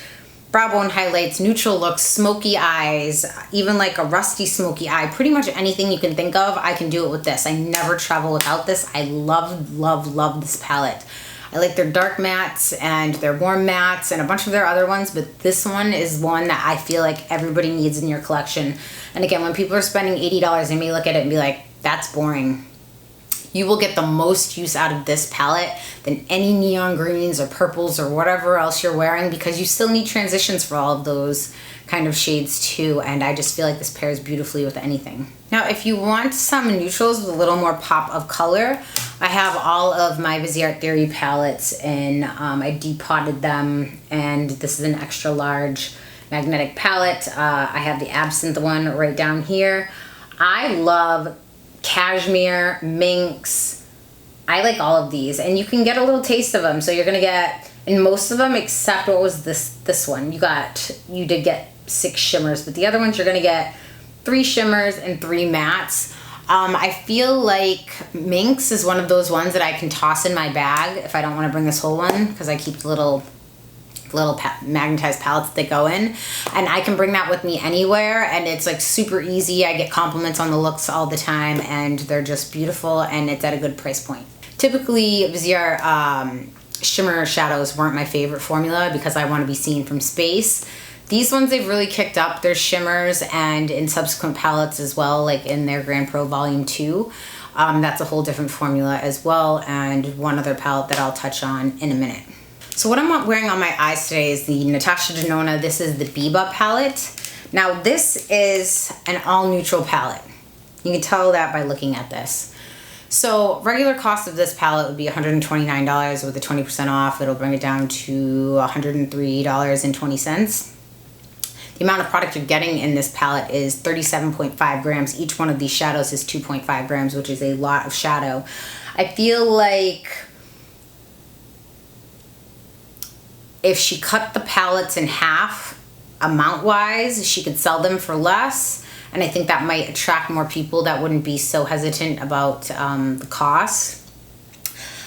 Brow bone highlights, neutral looks, smoky eyes, even like a rusty smoky eye. Pretty much anything you can think of, I can do it with this. I never travel without this. I love, love, love this palette. I like their dark mattes and their warm mattes and a bunch of their other ones, but this one is one that I feel like everybody needs in your collection. And again, when people are spending $80, they may look at it and be like, that's boring. You will get the most use out of this palette than any neon greens or purples or whatever else you're wearing, because you still need transitions for all of those kind of shades too, and I just feel like this pairs beautifully with anything. Now, if you want some neutrals with a little more pop of color, I have all of my Viseart Theory palettes, and I depotted them, and this is an extra large magnetic palette. I have the Absinthe one right down here. I love cashmere, minx. I like all of these, and you can get a little taste of them. So you're gonna get, in most of them except what was this one, you did get 6 shimmers, but the other ones you're gonna get 3 shimmers and 3 mattes. I feel like minx is one of those ones that I can toss in my bag if I don't want to bring this whole one, because I keep the little magnetized palettes that go in, and I can bring that with me anywhere, and it's like super easy. I get compliments on the looks all the time, and they're just beautiful, and it's at a good price point. Typically, Viseart shimmer shadows weren't my favorite formula because I want to be seen from space. These ones, they've really kicked up their shimmers, and in subsequent palettes as well, like in their Grand Pro Volume 2. That's a whole different formula as well, and one other palette that I'll touch on in a minute. So what I'm wearing on my eyes today is the Natasha Denona. This is the Biba palette. Now, this is an all neutral palette. You can tell that by looking at this. So regular cost of this palette would be $129. With the 20% off, it'll bring it down to $103.20. The amount of product you're getting in this palette is 37.5 grams. Each one of these shadows is 2.5 grams, which is a lot of shadow. I feel like if she cut the palettes in half amount-wise, she could sell them for less. And I think that might attract more people that wouldn't be so hesitant about the cost.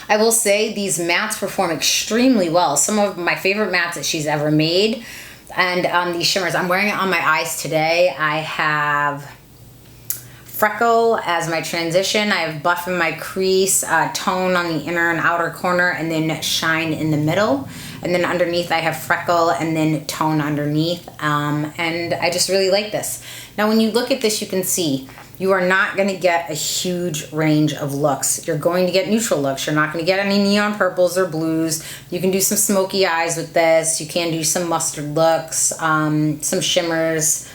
I will say these mattes perform extremely well. Some of my favorite mattes that she's ever made. And these shimmers, I'm wearing it on my eyes today. I have freckle as my transition. I have buff in my crease, tone on the inner and outer corner, and then shine in the middle. And then underneath I have freckle and then tone underneath. And I just really like this. Now when you look at this, you can see you are not going to get a huge range of looks. You're going to get neutral looks. You're not going to get any neon purples or blues. You can do some smoky eyes with this. You can do some mustard looks, some shimmers,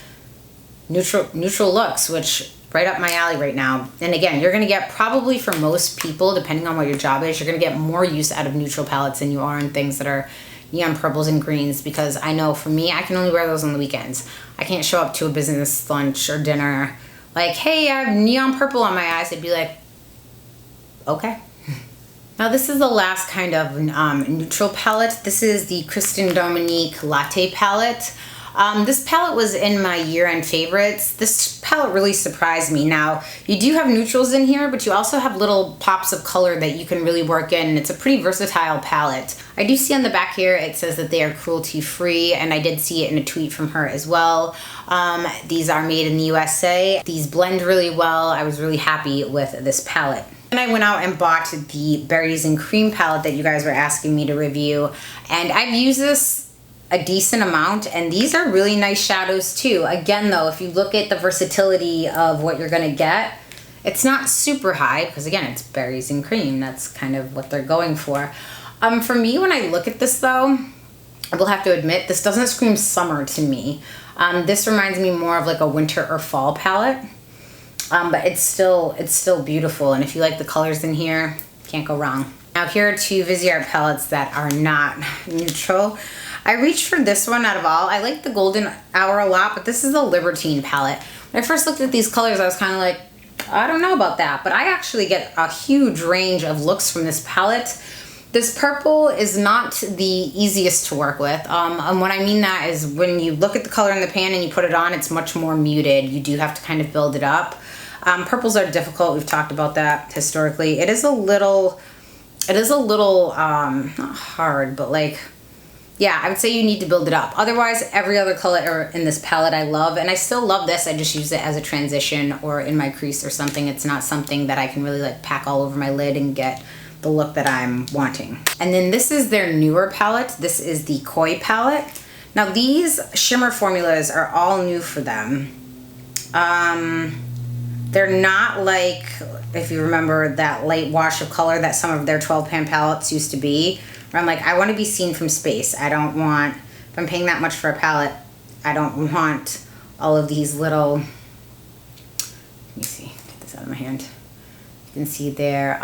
neutral looks, which right up my alley right now. And again, you're going to get probably for most people, depending on what your job is, you're going to get more use out of neutral palettes than you are in things that are neon purples and greens, because I know for me, I can only wear those on the weekends. I can't show up to a business lunch or dinner like, hey, I have neon purple on my eyes. I'd be like, okay. Now this is the last kind of neutral palette. This is the Kristen Dominique Latte palette. This palette was in my year-end favorites. This palette really surprised me. Now, you do have neutrals in here, but you also have little pops of color that you can really work in. It's a pretty versatile palette. I do see on the back here, it says that they are cruelty-free, and I did see it in a tweet from her as well. These are made in the USA. These blend really well. I was really happy with this palette. And I went out and bought the Berries and Cream palette that you guys were asking me to review. And I've used this a decent amount, and these are really nice shadows too. Again though, if you look at the versatility of what you're gonna get, it's not super high because again, it's berries and cream. That's kind of what they're going for. For me, when I look at this though, I will have to admit, this doesn't scream summer to me. This reminds me more of like a winter or fall palette, but it's still beautiful. And if you like the colors in here, can't go wrong. Now here are two Viseart palettes that are not neutral. I reached for this one out of all. I like the Golden Hour a lot, but this is the Libertine palette. When I first looked at these colors, I was kind of like, I don't know about that, but I actually get a huge range of looks from this palette. This purple is not the easiest to work with. And what I mean that is when you look at the color in the pan and you put it on, it's much more muted. You do have to kind of build it up. Purples are difficult. We've talked about that historically. It is a little not hard, but like, yeah, I would say you need to build it up. Otherwise, every other color in this palette I love, and I still love this. I just use it as a transition or in my crease or something. It's not something that I can really like pack all over my lid and get the look that I'm wanting. And then this is their newer palette. This is the Koi palette. Now these shimmer formulas are all new for them. They're not like, if you remember that light wash of color that some of their 12 pan palettes used to be, where I'm like, I want to be seen from space. I don't want, if I'm paying that much for a palette, I don't want all of these little, let me see, get this out of my hand. You can see there,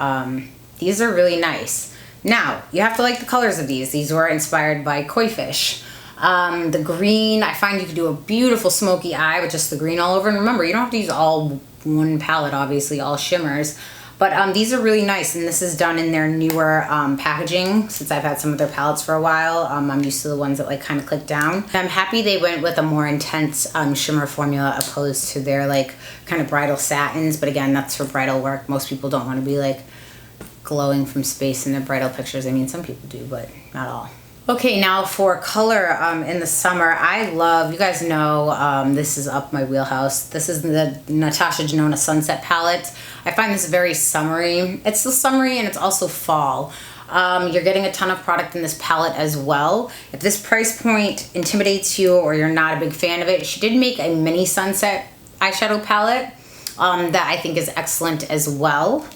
these are really nice. Now, you have to like the colors of these. These were inspired by Koi fish. The green, I find you can do a beautiful smoky eye with just the green all over. And remember, you don't have to use all one palette, obviously, all shimmers. But these are really nice, and this is done in their newer packaging. Since I've had some of their palettes for a while, I'm used to the ones that like kind of click down. I'm happy they went with a more intense shimmer formula opposed to their like kind of bridal satins. But again, that's for bridal work. Most people don't want to be like glowing from space in their bridal pictures. I mean, some people do, but not all. Okay, now for color in the summer, I love, you guys know, this is up my wheelhouse. This is the Natasha Denona Sunset palette. I find this very summery. It's still summery and it's also fall. You're getting a ton of product in this palette as well. If this price point intimidates you or you're not a big fan of it, she did make a mini sunset eyeshadow palette that I think is excellent as well.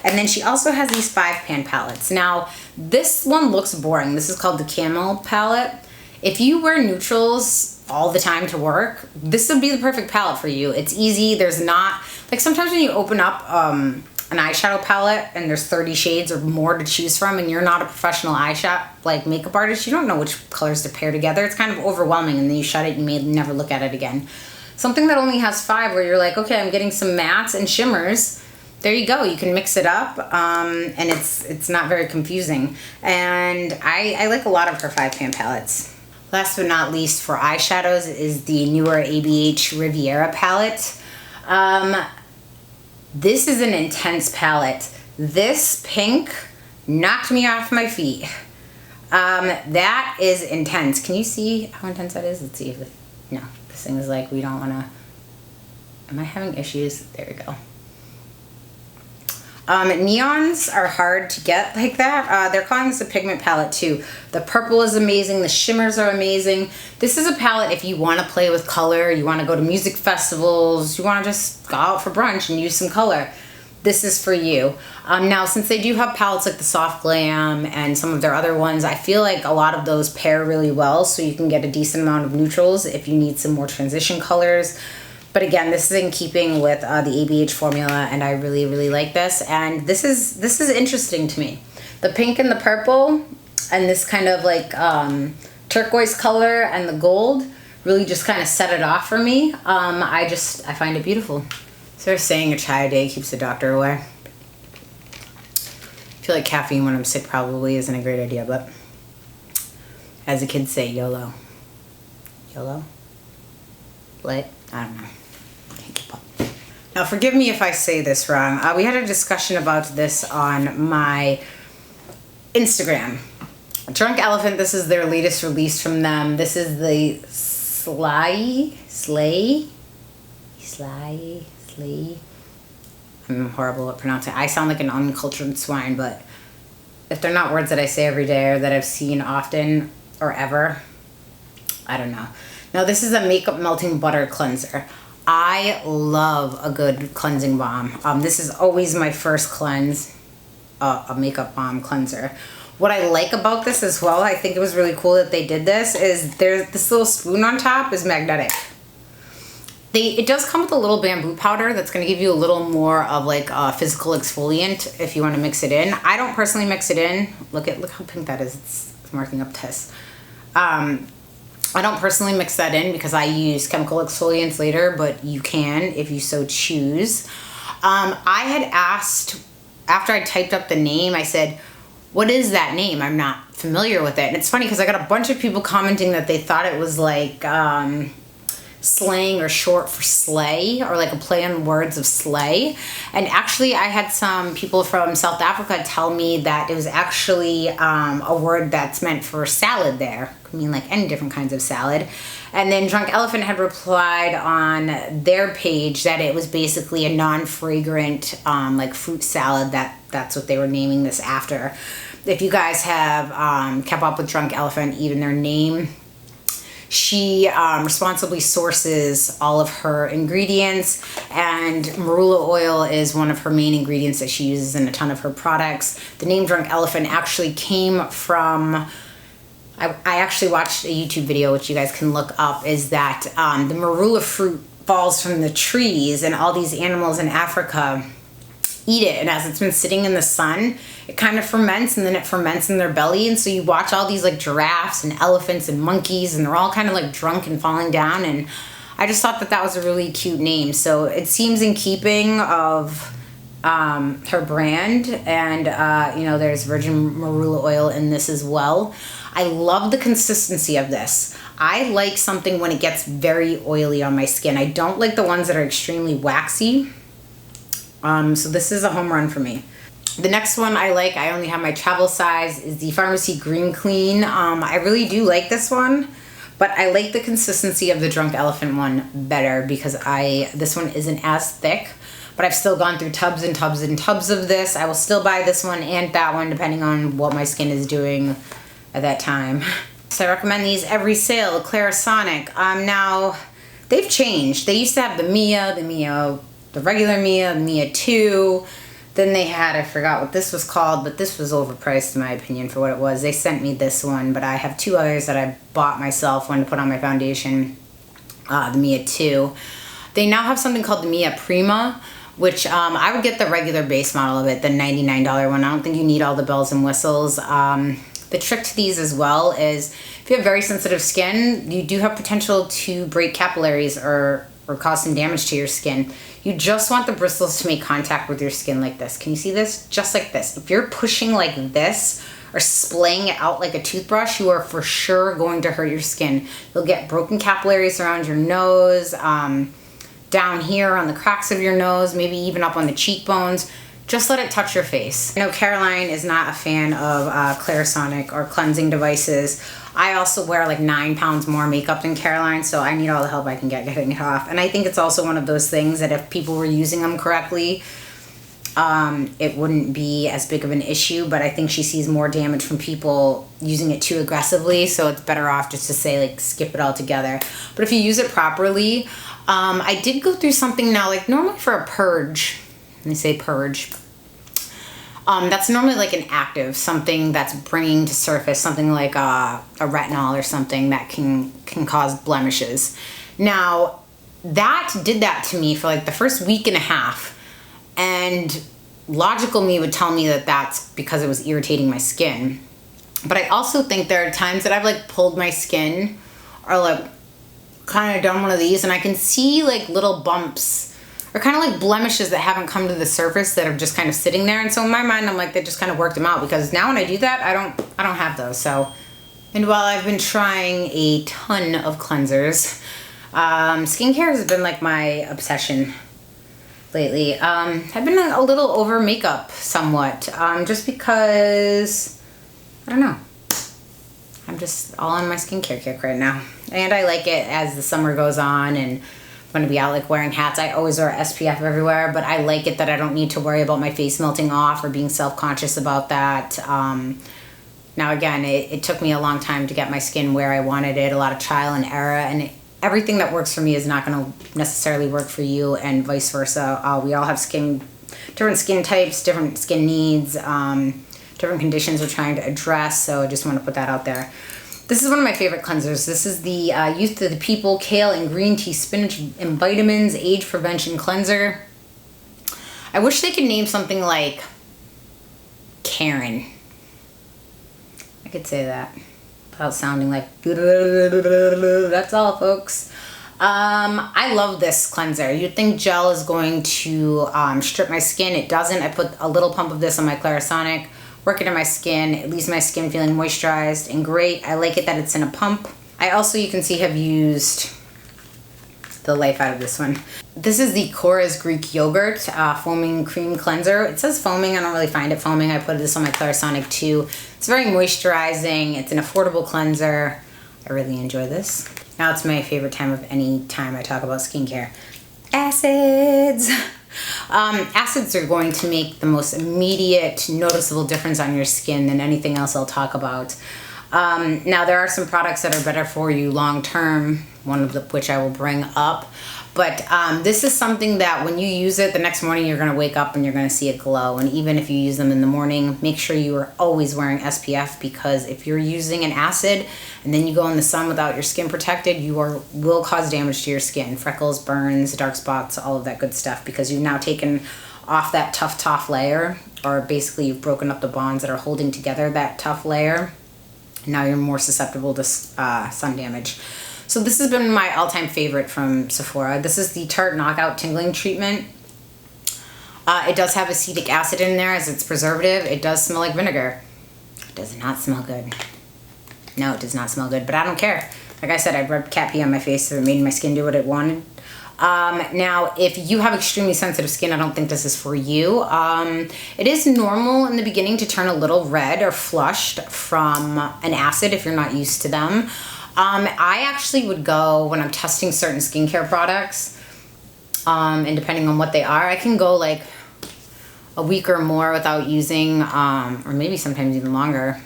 And then she also has these 5-pan palettes. Now, this one looks boring. This is called the Camel palette. If you wear neutrals all the time to work, this would be the perfect palette for you. It's easy. There's not, like sometimes when you open up an eyeshadow palette and there's 30 shades or more to choose from and you're not a professional eyeshadow like makeup artist, you don't know which colors to pair together. It's kind of overwhelming, and then you shut it and you may never look at it again. Something that only has 5 where you're like, okay, I'm getting some mattes and shimmers. There you go. You can mix it up, and it's not very confusing. And I like a lot of her 5-pan palettes. Last but not least for eyeshadows is the newer ABH Riviera palette. This is an intense palette. This pink knocked me off my feet. That is intense. Can you see how intense that is? Let's see if it, no, this thing is like, we don't want to, Am I having issues? There we go. Neons are hard to get like that. They're calling this a pigment palette too. The purple is amazing. The shimmers are amazing. This is a palette if you want to play with color, you want to go to music festivals, you want to just go out for brunch and use some color. This is for you. Now, since they do have palettes like the Soft Glam and some of their other ones, I feel like a lot of those pair really well, so you can get a decent amount of neutrals if you need some more transition colors. But again, this is in keeping with the ABH formula, and I really, really like this. And this is interesting to me. The pink and the purple and this kind of like turquoise color and the gold really just kind of set it off for me. I find it beautiful. So they're saying a chai a day keeps the doctor away. I feel like caffeine when I'm sick probably isn't a great idea, but as the kids say, YOLO. YOLO? Lit? I don't know. Can't keep up. Now forgive me if I say this wrong. We had a discussion about this on my Instagram. Drunk Elephant, this is their latest release from them. This is the Slay. I'm horrible at pronouncing. I sound like an uncultured swine, but if they're not words that I say every day or that I've seen often or ever, I don't know. Now this is a makeup melting butter cleanser. I love a good cleansing balm. This is always my first cleanse, a makeup balm cleanser. What I like about this as well, I think it was really cool that they did this, is there's this little spoon on top is magnetic. It does come with a little bamboo powder that's going to give you a little more of like a physical exfoliant if you want to mix it in. I don't personally mix it in. Look how pink that is. It's marking up Tess. I don't personally mix that in because I use chemical exfoliants later, but you can if you so choose. I had asked, after I typed up the name, I said, what is that name? I'm not familiar with it. And it's funny because I got a bunch of people commenting that they thought it was like slang or short for slay, or like a play on words of slay. And actually I had some people from South Africa tell me that it was actually a word that's meant for salad there. I mean like any different kinds of salad. And then Drunk Elephant had replied on their page that it was basically a non-fragrant like fruit salad, that's what they were naming this after. If you guys have kept up with Drunk Elephant, even their name, she responsibly sources all of her ingredients, and marula oil is one of her main ingredients that she uses in a ton of her products. The name Drunk Elephant actually came from, I actually watched a YouTube video, which you guys can look up, is that the marula fruit falls from the trees, and all these animals in Africa eat it, and as it's been sitting in the sun, it kind of ferments, and then it ferments in their belly. And so you watch all these like giraffes and elephants and monkeys, and they're all kind of like drunk and falling down. And I just thought that was a really cute name. So it seems in keeping of her brand, and you know, there's virgin marula oil in this as well. I love the consistency of this. I like something when it gets very oily on my skin. I don't like the ones that are extremely waxy. So this is a home run for me. The next one I like, I only have my travel size, is the Pharmacy Green Clean. I really do like this one, but I like the consistency of the Drunk Elephant one better because this one isn't as thick, but I've still gone through tubs and tubs and tubs of this. I will still buy this one and that one depending on what my skin is doing at that time. So I recommend these every sale. Clarisonic. Now, they've changed. They used to have the Mia, the regular Mia, the Mia 2. Then they had, I forgot what this was called, but this was overpriced in my opinion for what it was. They sent me this one, but I have two others that I bought myself, one to put on my foundation, the Mia 2. They now have something called the Mia Prima, which I would get the regular base model of it, the $99 one. I don't think you need all the bells and whistles. The trick to these as well is if you have very sensitive skin, you do have potential to break capillaries or cause some damage to your skin. You just want the bristles to make contact with your skin like this. Can you see this? Just like this. If you're pushing like this or splaying it out like a toothbrush, you are for sure going to hurt your skin. You'll get broken capillaries around your nose, down here on the cracks of your nose, maybe even up on the cheekbones. just let it touch your face. I know Caroline is not a fan of Clarisonic or cleansing devices. I also wear like 9 pounds more makeup than Caroline, so I need all the help I can get getting it off. And I think it's also one of those things that if people were using them correctly, it wouldn't be as big of an issue, but I think she sees more damage from people using it too aggressively, so it's better off just to say like skip it all together. But if you use it properly, I did go through something now, like normally for a purge, let me say purge, that's normally like an active, something that's bringing to surface, something like a retinol or something that can cause blemishes. Now, that did that to me for like the first week and a half. And logical me would tell me that that's because it was irritating my skin. But I also think there are times that I've like pulled my skin or like kind of done one of these and I can see like little bumps or kind of like blemishes that haven't come to the surface that are just kind of sitting there. And so in my mind, I'm like, they just kind of worked them out, because now when I do that, I don't have those. So, and while I've been trying a ton of cleansers, skincare has been like my obsession lately. I've been a little over makeup somewhat, just because, I don't know, I'm just all on my skincare kick right now. And I like it as the summer goes on and I'm gonna be out like wearing hats. I always wear SPF everywhere, but I like it that I don't need to worry about my face melting off or being self-conscious about that. Now again, it took me a long time to get my skin where I wanted it, a lot of trial and error, and everything that works for me is not going to necessarily work for you, and vice versa. We all have different skin types, different skin needs, different conditions we're trying to address, so I just want to put that out there. This is one of my favorite cleansers. This is the Youth of the People Kale and Green Tea Spinach and Vitamins Age Prevention Cleanser. I wish they could name something like Karen. I could say that without sounding like that's all, folks. I love this cleanser. You'd think gel is going to strip my skin. It doesn't. I put a little pump of this on my Clarisonic, work it in my skin. It leaves my skin feeling moisturized and great. I like it that it's in a pump. I also, you can see, have used the life out of this one. This is the Cora's Greek Yogurt Foaming Cream Cleanser. It says foaming. I don't really find it foaming. I put this on my Clarisonic too. It's very moisturizing. It's an affordable cleanser. I really enjoy this. Now it's my favorite time of any time I talk about skincare. Acids. Acids are going to make the most immediate, noticeable difference on your skin than anything else I'll talk about. Now there are some products that are better for you long term, one of which I will bring up. But this is something that when you use it, the next morning you're going to wake up and you're going to see it glow. And even if you use them in the morning, make sure you are always wearing SPF, because if you're using an acid and then you go in the sun without your skin protected, you will cause damage to your skin. Freckles, burns, dark spots, all of that good stuff, because you've now taken off that tough layer, or basically you've broken up the bonds that are holding together that tough layer. Now you're more susceptible to sun damage. So this has been my all-time favorite from Sephora. This is the Tarte Knockout Tingling Treatment. It does have acetic acid in there as its preservative. It does smell like vinegar. It does not smell good. No, it does not smell good, but I don't care. Like I said, I rubbed cat pee on my face so it made my skin do what it wanted. Now, if you have extremely sensitive skin, I don't think this is for you. It is normal in the beginning to turn a little red or flushed from an acid if you're not used to them. I actually would go, when I'm testing certain skincare products, and depending on what they are, I can go like a week or more without using, or maybe sometimes even longer,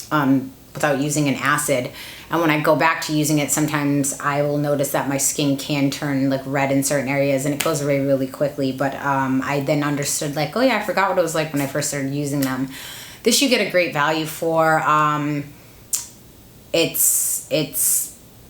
without using an acid. And when I go back to using it, sometimes I will notice that my skin can turn like red in certain areas, and it goes away really quickly. But I then understood, like, oh yeah, I forgot what it was like when I first started using them. This you get a great value for. It's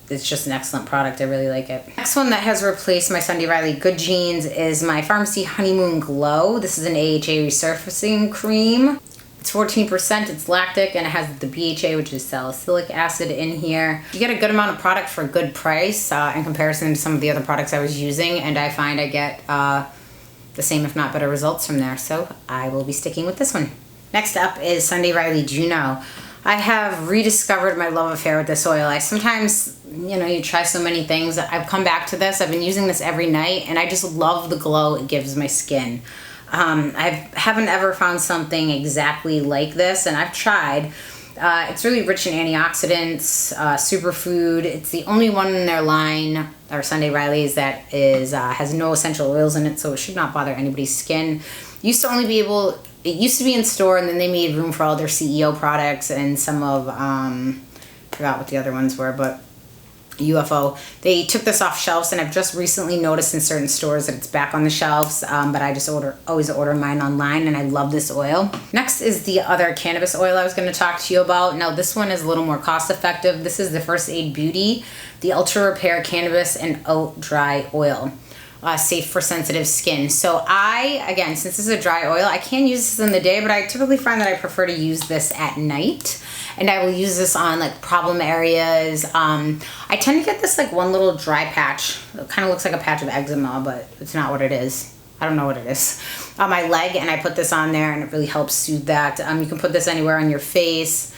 just an excellent product. I really like it. Next one that has replaced my Sunday Riley Good Genes is my Pharmacy Honeymoon Glow. This is an AHA resurfacing cream. It's 14%, it's lactic, and it has the BHA, which is salicylic acid, in here. You get a good amount of product for a good price in comparison to some of the other products I was using, and I find I get the same, if not better, results from there. So I will be sticking with this one. Next up is Sunday Riley Juno. I have rediscovered my love affair with this oil. I sometimes, you try so many things. I've come back to this. I've been using this every night, and I just love the glow it gives my skin. I haven't ever found something exactly like this, and I've tried. It's really rich in antioxidants, superfood. It's the only one in their line, or Sunday Riley's, that is has no essential oils in it, so it should not bother anybody's skin. It used to be in store, and then they made room for all their CEO products and some of, forgot what the other ones were, but UFO. They took this off shelves, and I've just recently noticed in certain stores that it's back on the shelves, but I just always order mine online, and I love this oil. Next is the other cannabis oil I was going to talk to you about. Now this one is a little more cost effective. This is the First Aid Beauty, the Ultra Repair Cannabis and Oat Dry Oil. Safe for sensitive skin. So again, since this is a dry oil, I can use this in the day, but I typically find that I prefer to use this at night. And I will use this on like problem areas. I tend to get this like one little dry patch. It kind of looks like a patch of eczema, but it's not what it is. I don't know what it is. On my leg, and I put this on there, and it really helps soothe that. You can put this anywhere on your face.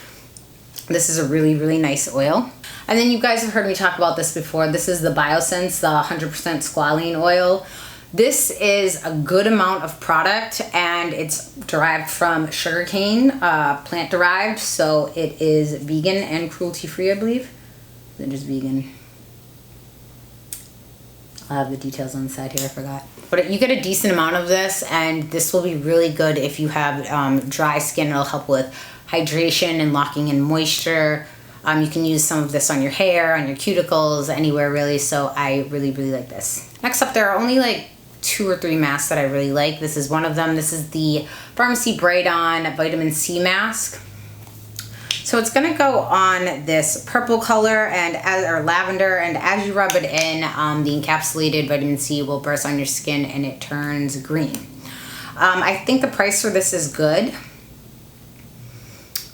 This is a really, really nice oil. And then you guys have heard me talk about this before. This is the Biosense, the 100% squalene oil. This is a good amount of product, and it's derived from sugarcane, plant derived. So it is vegan and cruelty free, I believe. It is vegan. I'll have the details on the side here, I forgot. But you get a decent amount of this, and this will be really good if you have dry skin. It'll help with hydration and locking in moisture. You can use some of this on your hair, on your cuticles, anywhere really. So I really, really like this. Next up, there are only like 2 or 3 masks that I really like. This is one of them. This is the Pharmacy Bright On Vitamin C Mask. So it's gonna go on this purple color or lavender, and as you rub it in, the encapsulated vitamin C will burst on your skin and it turns green. I think the price for this is good.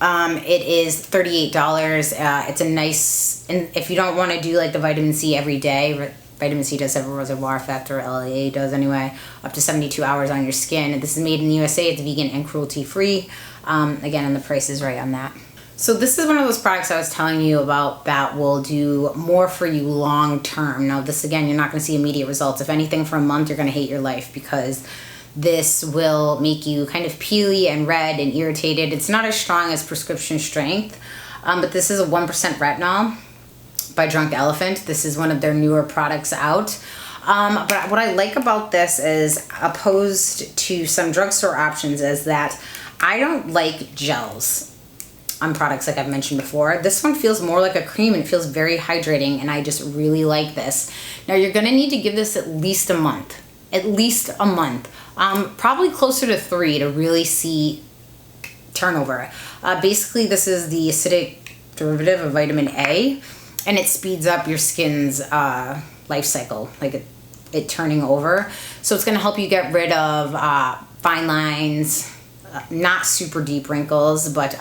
It is $38. It's a nice, and if you don't want to do like the vitamin C every day, vitamin C does have a reservoir effect, or LAA does anyway, up to 72 hours on your skin. This is made in the USA. It's vegan and cruelty free. Again, and the price is right on that. So this is one of those products I was telling you about that will do more for you long term. Now this, again, you're not going to see immediate results. If anything, for a month, you're going to hate your life, because this will make you kind of peely and red and irritated. It's not as strong as prescription strength, but this is a 1% retinol by Drunk Elephant. This is one of their newer products out. But what I like about this is, opposed to some drugstore options, is that I don't like gels on products like I've mentioned before. This one feels more like a cream, and it feels very hydrating, and I just really like this. Now you're gonna need to give this at least a month. At least a month. Probably closer to 3 to really see turnover. Basically, this is the acidic derivative of vitamin A, and it speeds up your skin's life cycle, like it turning over. So it's going to help you get rid of fine lines, not super deep wrinkles, but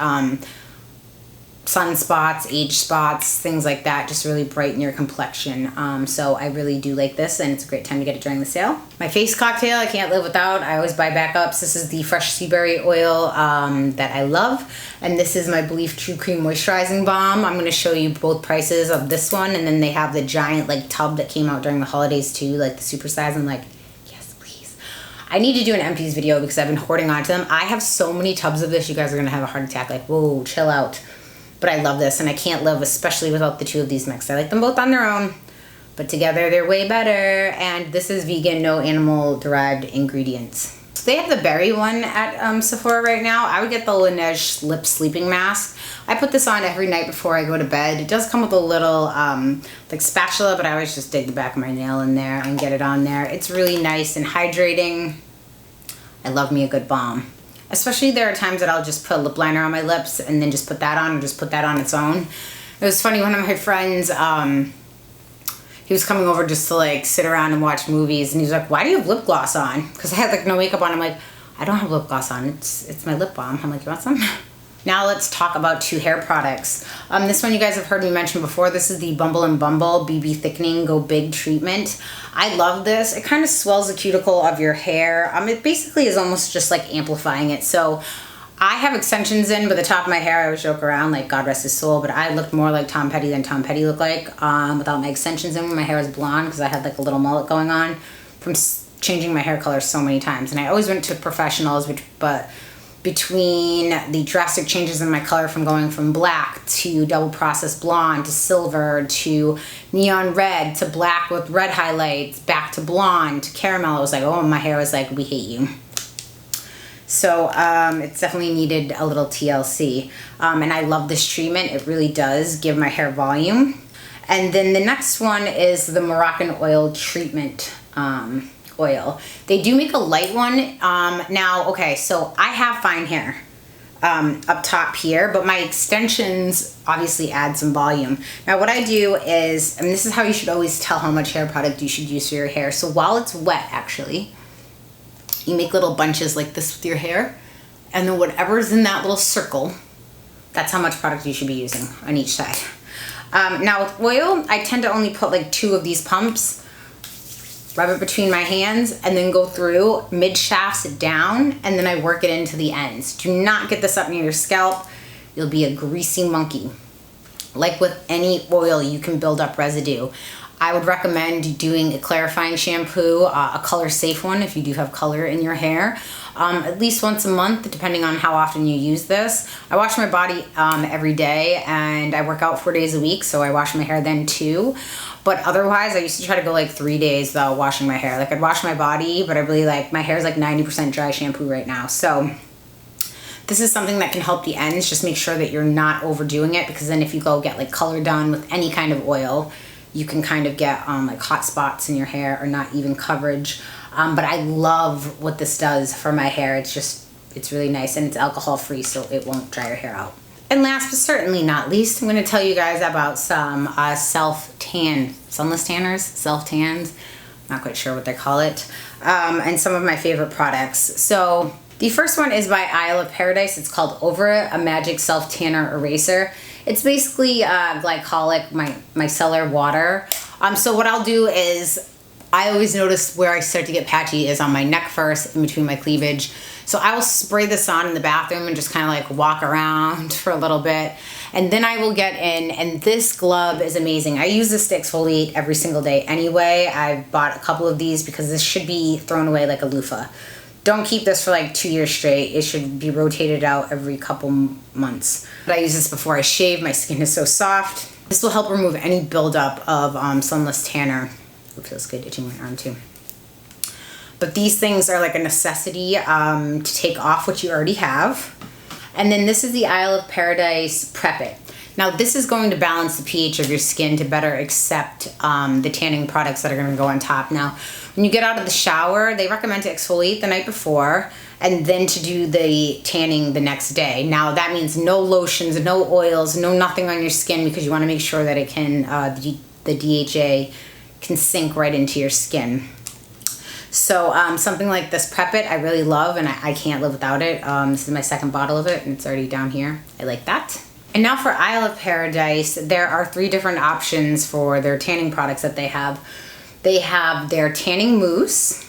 sunspots, age spots, things like that. Just really brighten your complexion. So I really do like this, and it's a great time to get it during the sale. My face cocktail I can't live without. I always buy backups. This is the Fresh Sea Berry oil that I love, and this is my Belief True Cream Moisturizing Balm. I'm going to show you both prices of this one, and then they have the giant like tub that came out during the holidays too, like the super size. I'm like, yes please. I need to do an empties video because I've been hoarding onto them. I have so many tubs of this, you guys are going to have a heart attack. Like, whoa, chill out. But I love this, and I can't live, especially without the 2 of these mixed. I like them both on their own, but together they're way better. And this is vegan, no animal-derived ingredients. So they have the berry one at Sephora right now. I would get the Laneige Lip Sleeping Mask. I put this on every night before I go to bed. It does come with a little like spatula, but I always just dig the back of my nail in there and get it on there. It's really nice and hydrating. I love me a good balm. Especially there are times that I'll just put a lip liner on my lips and then just put that on, or just put that on its own. It was funny, one of my friends, he was coming over just to like sit around and watch movies, and he's like, why do you have lip gloss on? Because I had like no makeup on. I'm like, I don't have lip gloss on, it's my lip balm. I'm like, you want some? Now let's talk about 2 hair products. This one you guys have heard me mention before. This is the Bumble and Bumble BB Thickening Go Big Treatment. I love this. It kind of swells the cuticle of your hair. It basically is almost just like amplifying it. So I have extensions in, but the top of my hair, I always joke around like God rest his soul, but I looked more like Tom Petty than Tom Petty looked like without my extensions in, when my hair was blonde, because I had like a little mullet going on from changing my hair color so many times, and I always went to professionals, but between the drastic changes in my color from going from black to double processed blonde to silver to neon red to black with red highlights back to blonde to caramel, it was like, oh, my hair was like, we hate you. So it's definitely needed a little TLC. And I love this treatment. It really does give my hair volume. And then the next one is the Moroccan oil treatment oil. They do make a light one. Now, okay, so I have fine hair up top here, but my extensions obviously add some volume. Now what I do is, and this is how you should always tell how much hair product you should use for your hair. So while it's wet, actually, you make little bunches like this with your hair, and then whatever's in that little circle, that's how much product you should be using on each side. Now with oil, I tend to only put like 2 of these pumps, rub it between my hands, and then go through mid shafts down, and then I work it into the ends. Do not get this up near your scalp. You'll be a greasy monkey. Like with any oil, you can build up residue. I would recommend doing a clarifying shampoo, a color safe one if you do have color in your hair, at least once a month, depending on how often you use this. I wash my body every day, and I work out 4 days a week, so I wash my hair then too. But otherwise, I used to try to go like 3 days without washing my hair. Like I'd wash my body, but I really like, my hair is like 90% dry shampoo right now. So this is something that can help the ends. Just make sure that you're not overdoing it, because then if you go get like color done with any kind of oil, you can kind of get like hot spots in your hair or not even coverage. But I love what this does for my hair. It's really nice, and it's alcohol free, so it won't dry your hair out. And last but certainly not least, I'm going to tell you guys about some self-tan, sunless tanners, self-tans, not quite sure what they call it, and some of my favorite products. So the first one is by Isle of Paradise. It's called Over It, a Magic Self-Tanner Eraser. It's basically glycolic micellar water. So what I'll do is, I always notice where I start to get patchy is on my neck first, in between my cleavage. So I will spray this on in the bathroom and just kind of like walk around for a little bit. And then I will get in, and this glove is amazing. I use this to exfoliate every single day anyway. I've bought a couple of these because this should be thrown away like a loofah. Don't keep this for like 2 years straight. It should be rotated out every couple months. But I use this before I shave. My skin is so soft. This will help remove any buildup of sunless tanner. It feels good itching my arm too. But these things are like a necessity to take off what you already have. And then this is the Isle of Paradise Prep It. Now this is going to balance the pH of your skin to better accept the tanning products that are going to go on top. Now when you get out of the shower, they recommend to exfoliate the night before and then to do the tanning the next day. Now that means no lotions, no oils, no nothing on your skin, because you want to make sure that it can, the DHA can sink right into your skin. So something like this Prep It I really love, and I can't live without it. This is my second bottle of it, and it's already down here. I like that. And now for Isle of Paradise, there are 3 different options for their tanning products that they have. They have their tanning mousse,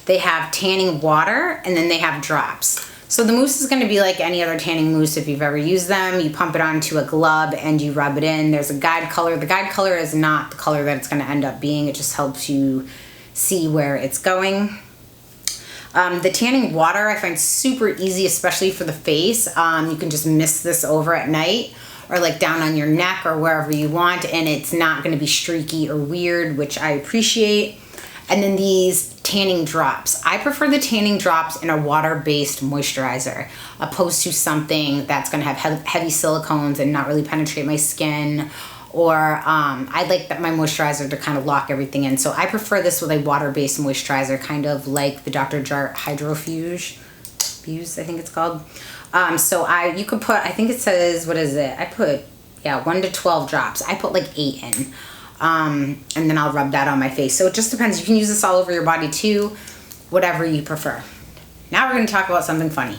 they have tanning water, and then they have drops. So the mousse is going to be like any other tanning mousse if you've ever used them. You pump it onto a glove and you rub it in. There's a guide color. The guide color is not the color that it's going to end up being. It just helps you see where it's going. The tanning water I find super easy, especially for the face. You can just mist this over at night or like down on your neck or wherever you want, and it's not going to be streaky or weird, which I appreciate. And then these tanning drops. I prefer the tanning drops in a water-based moisturizer opposed to something that's going to have heavy silicones and not really penetrate my skin. Or I like my moisturizer to kind of lock everything in. So I prefer this with a water-based moisturizer, kind of like the Dr. Jart Hydrofuge, I think it's called. So you could put, I think it says, what is it? I put, 1 to 12 drops. I put like 8 in. And then I'll rub that on my face. So it just depends. You can use this all over your body too, whatever you prefer. Now we're going to talk about something funny.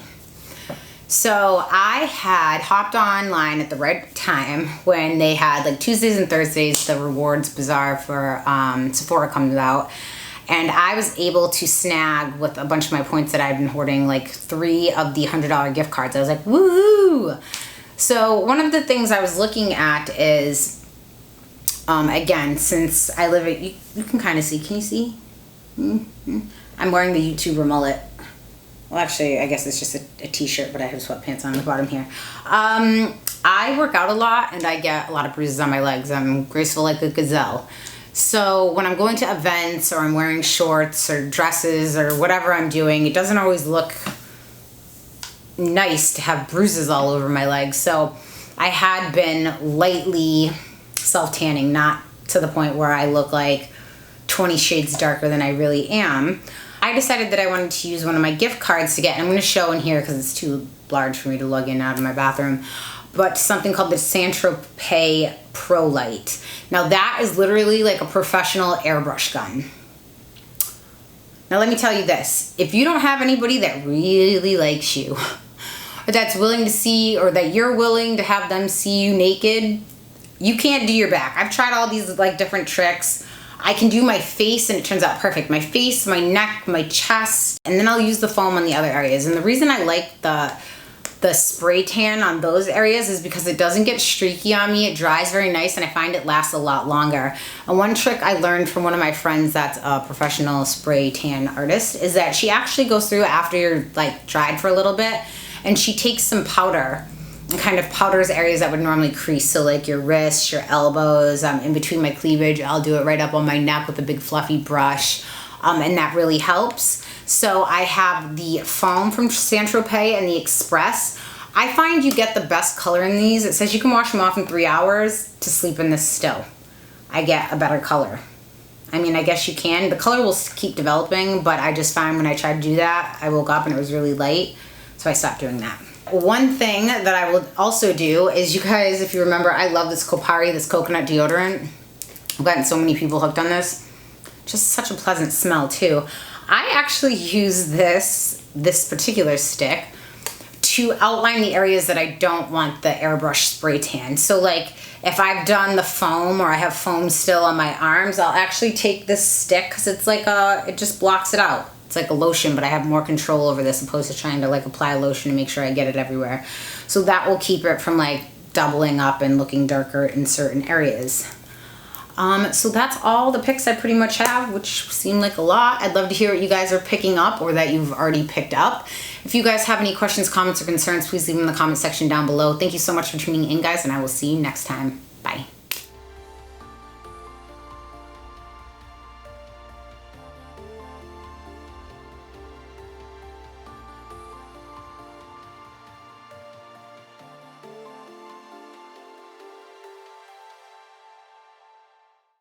So I had hopped online at the right time when they had like Tuesdays and Thursdays, the rewards bazaar for Sephora comes out. And I was able to snag, with a bunch of my points that I've been hoarding, like 3 of the $100 gift cards. I was like, woo! So one of the things I was looking at is, again, since I live at, you can kind of see, can you see? I'm wearing the YouTuber mullet. Well, actually, I guess it's just a t-shirt, but I have sweatpants on the bottom here. I work out a lot and I get a lot of bruises on my legs. I'm graceful like a gazelle. So when I'm going to events or I'm wearing shorts or dresses or whatever I'm doing, it doesn't always look nice to have bruises all over my legs. So I had been lightly self-tanning, not to the point where I look like 20 shades darker than I really am. I decided that I wanted to use one of my gift cards to get, and I'm going to show in here because it's too large for me to lug in out of my bathroom, but something called the Saint-Tropez Pro Light. Now that is literally like a professional airbrush gun. Now let me tell you this, if you don't have anybody that really likes you, or that's willing to see, or that you're willing to have them see you naked, you can't do your back. I've tried all these like different tricks. I can do my face and it turns out perfect. My face, my neck, my chest, and then I'll use the foam on the other areas. And the reason I like the spray tan on those areas is because it doesn't get streaky on me. It dries very nice and I find it lasts a lot longer. And one trick I learned from one of my friends that's a professional spray tan artist is that she actually goes through after you're like dried for a little bit and she takes some powder and kind of powders areas that would normally crease. So like your wrists, your elbows, in between my cleavage. I'll do it right up on my neck with a big fluffy brush. And that really helps. So I have the foam from Saint-Tropez and the Express. I find you get the best color in these. It says you can wash them off in 3 hours. To sleep in this still, I get a better color. I mean, I guess you can. The color will keep developing, but I just find when I tried to do that, I woke up and it was really light. So I stopped doing that. One thing that I will also do is, you guys, if you remember, I love this Kopari, this coconut deodorant. I've gotten so many people hooked on this. Just such a pleasant smell too. I actually use this particular stick to outline the areas that I don't want the airbrush spray tan. So like if I've done the foam or I have foam still on my arms, I'll actually take this stick because it's like it just blocks it out. It's like a lotion, but I have more control over this opposed to trying to like apply a lotion to make sure I get it everywhere. So that will keep it from like doubling up and looking darker in certain areas. So that's all the picks I pretty much have, which seem like a lot. I'd love to hear what you guys are picking up or that you've already picked up. If you guys have any questions, comments, or concerns, please leave them in the comment section down below. Thank you so much for tuning in, guys, and I will see you next time. Bye.